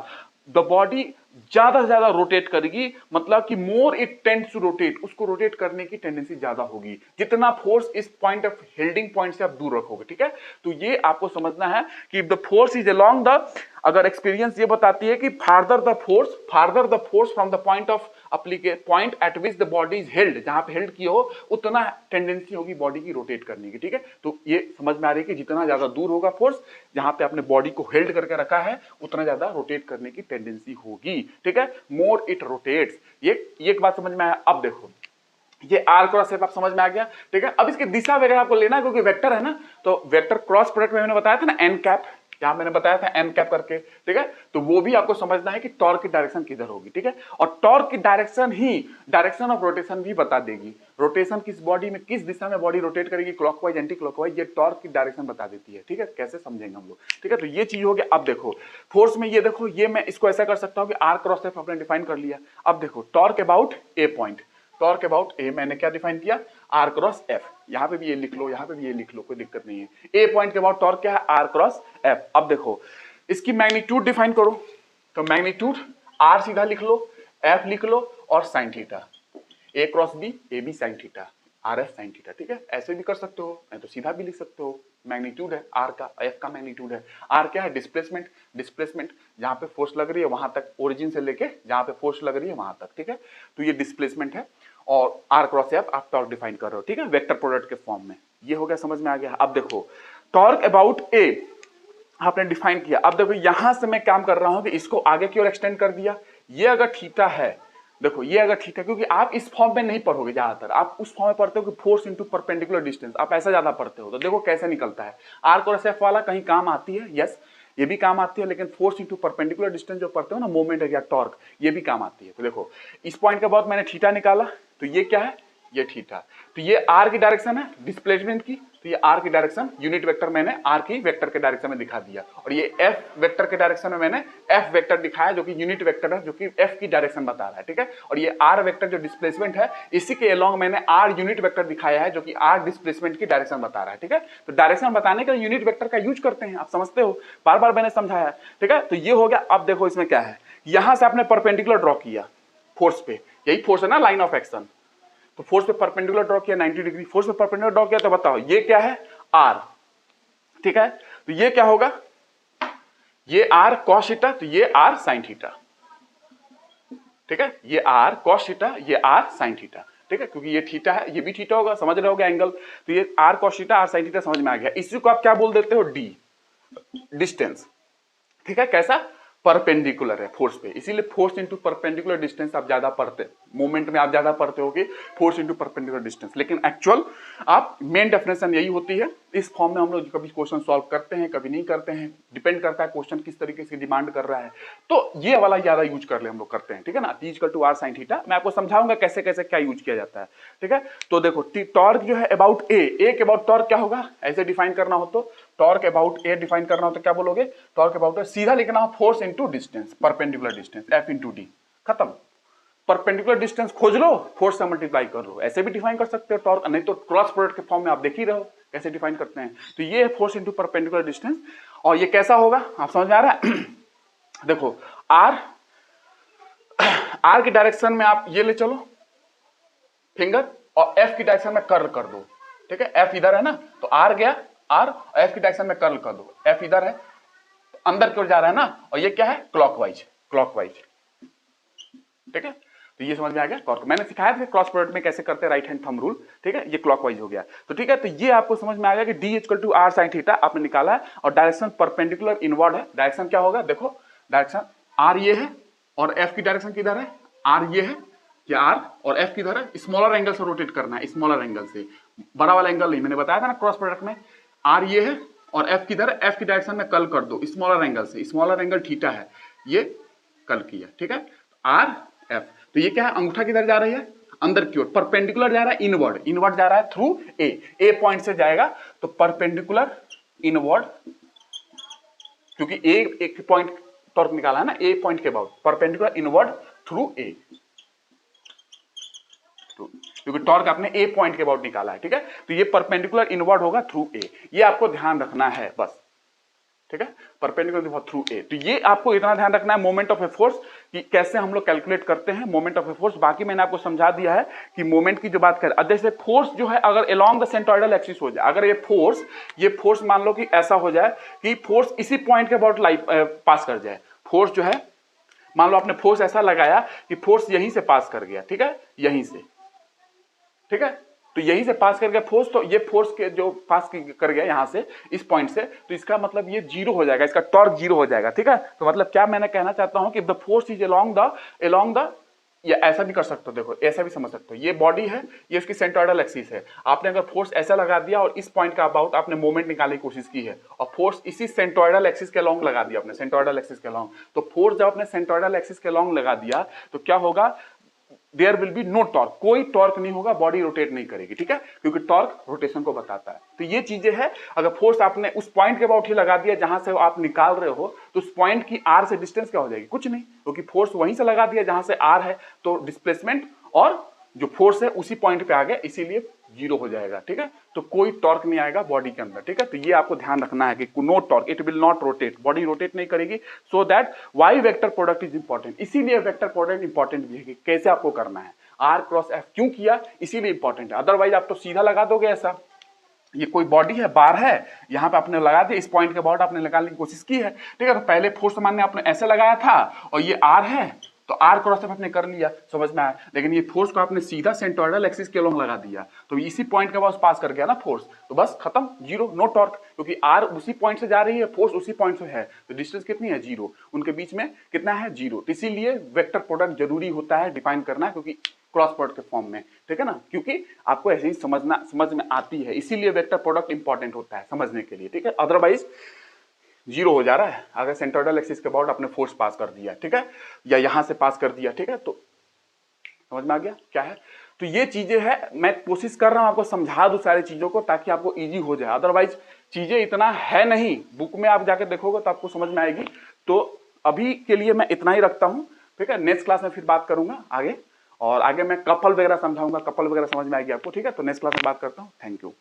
द बॉडी ज्यादा से ज्यादा रोटेट करेगी, मतलब कि more it tends to rotate, उसको रोटेट करने की टेंडेंसी ज्यादा होगी जितना फोर्स इस पॉइंट ऑफ होल्डिंग पॉइंट से आप दूर रखोगे। ठीक है, तो ये आपको समझना है कि the force is along the, अगर एक्सपीरियंस ये बताती है कि farther the force from the point of point eight which the body is held, जहां पे हेल्ड की हो उतना टेंडेंसी होगी बॉडी की रोटेट करने की। ठीक है, तो ये समझ में आ रही है कि जितना ज्यादा दूर होगा फोर्स, जहां पे आपने बॉडी को हेल्ड करके रखा है, उतना ज्यादा रोटेट करने की टेंडेंसी होगी। ठीक है, मोर इट रोटेट्स, ये एक बात समझ में आया। अब देखो ये आर क्रॉस एफ आप समझ में आ गया। ठीक है, अब इसकी दिशा वगैरह आपको लेना है क्योंकि वेक्टर है ना, तो वेक्टर क्रॉस प्रोडक्ट में मैंने बताया था ना एन कैप, यहां मैंने बताया था एन कैप करके। ठीक है, तो वो भी आपको समझना है कि टॉर्क की डायरेक्शन किधर होगी। ठीक है, और टॉर्क की direction he direction of rotation भी बता देगी, रोटेशन किस बॉडी में, किस दिशा में बॉडी रोटेट करेगी, क्लॉकवाइज एंटी क्लॉकवाइज, ये टॉर्क की डायरेक्शन बता देती है। ठीक है, कैसे समझेंगे हम लोग। ठीक है, तो ये चीज हो गया। अब देखो फोर्स में ये देखो, ये मैं इसको ऐसा कर सकता हूं कि आर क्रॉस एफ आपने डिफाइन कर लिया। अब देखो torque about a point, torque about A मैंने क्या डिफाइन किया, आर क्रॉस एफ, यहां पे भी ये लिख लो, यहां पे भी ये लिख लो, कोई दिक्कत नहीं है। ए पॉइंट के अबाउट टॉर्क क्या है, आर क्रॉस एफ। अब देखो इसकी मैग्नीट्यूड डिफाइन करो, तो मैग्नीट्यूड आर सीधा लिख लो, एफ लिख लो और sine theta, a cross b, a b sine theta, r f sine theta. ठीक है, ऐसे भी कर सकते हो, नहीं तो सीधा भी लिख सकते हो। मैग्नीट्यूड है आर का, एफ का मैग्नीट्यूड है। आर क्या है, डिस्प्लेसमेंट, डिस्प्लेसमेंट जहां पे फोर्स लग रही है वहां तक, ओरिजिन से लेके जहां पे फोर्स लग रही है वहां तक। ठीक है, तो ये डिस्प्लेसमेंट है और आर क्रॉस एफ आप टॉर्क डिफाइन कर रहे हो। ठीक है, वेक्टर प्रोडक्ट के फॉर्म में, ये हो गया, समझ में आ गया। अब देखो टॉर्क अबाउट ए आपने डिफाइन किया। अब देखो यहां से मैं काम कर रहा हूं कि इसको आगे की ओर एक्सटेंड कर दिया। ये अगर थीटा है, देखो ये अगर थीटा, क्योंकि आप इस फॉर्म में नहीं पढ़ोगे, ज्यादातर आप उस फॉर्म में पढ़ते हो कि फोर्स इनटू परपेंडिकुलर डिस्टेंस, आप ऐसा ज्यादा पढ़ते हो। तो देखो कैसे निकलता है, आर क्रॉस एफ वाला कहीं काम आती है, यस ये भी काम आती है, लेकिन फोर्स इनटू परपेंडिकुलर डिस्टेंस जो पढ़ते हो ना, मोमेंट या टॉर्क, ये भी काम आती है। तो देखो इस पॉइंट के बाद मैंने थीटा निकाला, तो ये क्या है, ये थीटा, तो ये आर की डायरेक्शन है डिस्प्लेसमेंट की, तो ये आर की डायरेक्शन यूनिट वेक्टर मैंने आर की वेक्टर के डायरेक्शन में दिखा दिया, और ये एफ वेक्टर के डायरेक्शन में मैंने एफ वेक्टर दिखाया जो कि यूनिट वेक्टर है, जो कि एफ की डायरेक्शन बता रहा है। ठीक है, और ये आर वेक्टर जो डिस्प्लेसमेंट है, इसी के अलोंग मैंने आर यूनिट वेक्टर दिखाया है जो कि आर डिस्प्लेसमेंट की डायरेक्शन बता रहा है। ठीक है, तो डायरेक्शन बताने के लिए यूनिट वेक्टर का यूज करते हैं, आप समझते हो, बार बार मैंने समझाया। ठीक है, तो ये हो गया। अब देखो इसमें क्या है, यहां से आपने परपेंडिकुलर ड्रॉ किया फोर्स पे, यही फोर्स है ना, लाइन ऑफ एक्शन, तो फोर्स पे परपेंडिकुलर ड्रॉ किया 90 डिग्री, फोर्स पे परपेंडिकुलर ड्रॉ किया, तो बताओ ये क्या है, आर। ठीक है, तो ये क्या होगा, ये आर कॉस थीटा, तो ये आर साइन थीटा। ठीक है, ये आर कॉस थीटा, ये आर साइन थीटा। ठीक है, क्योंकि ये थीटा है, ये भी थीटा होगा, समझ रहे होगे एंगल, तो ये r cos theta, r sine theta समझ में आ गया। इसी को आप क्या बोल देते हो, डी, डिस्टेंस। ठीक है, कैसा, परपेंडिकुलर है फोर्स पे, इसीलिए फोर्स इनटू परपेंडिकुलर डिस्टेंस आप ज्यादा पढ़ते, मोमेंट में आप ज्यादा पढ़ते होगे फोर्स इनटू परपेंडिकुलर डिस्टेंस, लेकिन एक्चुअल आप मेन डेफिनेशन यही होती है। इस फॉर्म में हम लोग कभी क्वेश्चन सॉल्व करते हैं, कभी नहीं करते हैं, डिपेंड करता है क्वेश्चन किस तरीके से डिमांड कर रहा है, तो ये वाला ज्यादा यूज कर ले हम लोग करते हैं। ठीक है ना, t equal to r sine theta, मैं आपको समझाऊंगा कैसे कैसे क्या यूज किया जाता है। ठीक है, तो देखो टॉर्क जो है अबाउट ए के अबाउट टॉर्क क्या होगा, ऐसे डिफाइन करना हो तो टॉर्क अबाउट ए डिफाइन करना हो तो क्या बोलोगे, टॉर्क अबाउट सीधा लिखना हो force into distance, perpendicular distance, F into D, खत्म। परपेंडिकुलर डिस्टेंस खोज लो, फोर्स से मल्टीप्लाई कर लो, ऐसे भी डिफाइन कर सकते हो टॉर्क, नहीं तो क्रॉस प्रोडक्ट के फॉर्म में आप देख ही रहो कैसे डिफाइन करते हैं। तो ये है फोर्स इनटू परपेंडिकुलर डिस्टेंस, और ये कैसा होगा आप समझ में आ रहा है। देखो आर की डायरेक्शन में आप ये ले चलो फिंगर, और एफ की डायरेक्शन में कर्ल कर दो। ठीक है, एफ इधर है ना, तो आर गया, आर एफ की डायरेक्शन में कर्ल कर दो, एफ इधर है अंदर की ओर जा रहा है ना, और ये क्या है, क्लॉकवाइज, क्लॉकवाइज। ठीक है, तो ये समझ में आ गया टॉर्क, मैंने सिखाया था क्रॉस प्रोडक्ट में कैसे करते हैं, राइट हैंड थंब रूल। ठीक है, ये क्लॉकवाइज हो गया। तो ठीक है, तो ये आपको समझ में आ गया कि d equal to r sine theta आपने निकाला है, और डायरेक्शन परपेंडिकुलर इनवर्ड है। डायरेक्शन क्या होगा, देखो डायरेक्शन आर ये है, और एफ की डायरेक्शन किधर है, आर ये है, क्या आर और एफ किधर है, स्मॉलर एंगल से रोटेट करना है, स्मॉलर एंगल से, बड़ा वाला एंगल नहीं, मैंने बताया था ना क्रॉस प्रोडक्ट में, आर ये है और एफ किधर है, एफ की डायरेक्शन में कर्ल कर दो स्मॉलर एंगल से, स्मॉलर एंगल थीटा है, ये कर्ल किया। ठीक है, आर एफ, तो ये क्या है, अंगूठा किधर जा रही है, अंदर की ओर, परपेंडिकुलर जा रहा है इनवर्ड, इनवर्ड जा रहा है थ्रू ए पॉइंट से जाएगा, तो परपेंडिकुलर इनवर्ड, क्योंकि एक पॉइंट टॉर्क निकाला है ना, ए पॉइंट के बाद परपेंडिकुलर इनवर्ड थ्रू ए, क्योंकि टॉर्क आपने ए पॉइंट के अबाउट निकाला है। ठीक है, तो ये परपेंडिकुलर इनवर्ड होगा थ्रू ए, ये आपको ध्यान रखना है बस। ठीक है, परपेंडिकुलर थ्रू ए, तो ये आपको इतना ध्यान रखना है, मोमेंट ऑफ ए फोर्स कि कैसे हम लोग कैलकुलेट करते हैं मोमेंट ऑफ ए फोर्स। बाकी मैंने आपको समझा दिया है कि मोमेंट की जो बात करें, अब जैसे फोर्स जो है अगर अलोंग द सेंट्रोइडल एक्सिस हो जाए, अगर ये फोर्स मान लो कि ऐसा हो जाए कि फोर्स इसी पॉइंट के अबाउट पास कर जाए। फोर्स जो है मान लो आपने फोर्स ऐसा लगाया कि फोर्स यहीं से पास कर गया, ठीक है, यहीं से, ठीक है, तो यहीं से पास कर गया फोर्स, तो ये फोर्स के जो पास कर गया यहां से इस पॉइंट से, तो इसका मतलब ये जीरो हो जाएगा, इसका टॉर्क जीरो हो जाएगा, ठीक है। तो मतलब क्या मैंने कहना चाहता हूं कि the force is along the, या ऐसा भी कर सकते हो, देखो ऐसा भी समझ सकते हो, ये बॉडी है, ये उसकी सेंट्रोइडल एक्सिस है, आपने अगर फोर्स ऐसा लगा दिया और इस पॉइंट का अबाउट आपने मोमेंट निकालने की कोशिश की है और फोर्स इसी सेंट्रोइडल एक्सिस के अलोंग लगा दिया आपने, सेंट्रोइडल एक्सिस के अलोंग, तो फोर्स जब आपने सेंट्रोइडल एक्सिस के अलोंग लगा दिया तो क्या होगा, there will be no torque, कोई टॉर्क नहीं होगा, बॉडी रोटेट नहीं करेगी, ठीक है, क्योंकि टॉर्क रोटेशन को बताता है। तो ये चीजें हैं, अगर फोर्स आपने उस पॉइंट के अबाउट ही लगा दिया जहां से आप निकाल रहे हो, तो उस पॉइंट की आर से डिस्टेंस क्या हो जाएगी, कुछ नहीं, क्योंकि फोर्स वहीं से लगा दिया जहां से आर है, तो डिस्प्लेसमेंट और जो फोर्स है उसी पॉइंट पे आ गया, इसीलिए जीरो हो जाएगा, ठीक है। तो कोई टॉर्क नहीं आएगा बॉडी के अंदर, ठीक है। तो ये आपको ध्यान रखना है कि no torque, it will not rotate, body rotate नहीं करेगी। So that why vector product is important, इसीलिए वेक्टर प्रोडक्ट इंपॉर्टेंट भी है कि कैसे आपको करना है, आर क्रॉस एफ क्यों किया, इसीलिए इंपॉर्टेंट है। अदरवाइज आप तो सीधा लगा दोगे ऐसा, ये कोई बॉडी है, बार है, यहां पे आपने लगा दिया, इस पॉइंट के अबाउट आपने निकालने की कोशिश की है, ठीक है, तो पहले फोर्स मान आपने ऐसे लगाया था और ये आर है, तो आर क्रॉस एफ आपने कर लिया, समझ में आया। लेकिन ये फोर्स को आपने सीधा सेंट्रोइडल एक्सिस के अलोंग लगा दिया, तो इसी पॉइंट के पास पास कर गया ना फोर्स, तो बस खत्म, जीरो, नो टॉर्क, क्योंकि आर उसी पॉइंट से जा रही है, फोर्स उसी पॉइंट से है, तो डिस्टेंस कितनी है, जीरो, उनके बीच में कितना है, जीरो। तो इसीलिए वेक्टर प्रोडक्ट जरूरी होता है डिफाइन करना, क्योंकि क्रॉस प्रोडक्ट के फॉर्म में, ठीक है ना, क्योंकि आपको ऐसे ही समझ में आती है, इसीलिए वेक्टर प्रोडक्ट इंपॉर्टेंट होता है समझने के लिए, ठीक है। अदरवाइज जीरो हो जा रहा है अगर सेंट्रोइडल एक्सिस के अबाउट आपने फोर्स पास कर दिया, ठीक है, या यहां से पास कर दिया, ठीक है, तो समझ में आ गया क्या है। तो ये चीजें है, मैं कोशिश कर रहा हूं आपको समझा दूं सारी चीजों को ताकि आपको इजी हो जाए, अदरवाइज चीजें इतना है नहीं, बुक में आप जाकर देखोगे तो आपको समझ में आएगी। तो अभी के लिए मैं इतना ही रखता हूं, ठीक है, नेक्स्ट क्लास में फिर बात करूंगा आगे, और आगे मैं कपल वगैरह समझाऊंगा, कपल वगैरह समझ में आएगी आपको, ठीक है। तो नेक्स्ट क्लास में बात करता हूं, थैंक यू।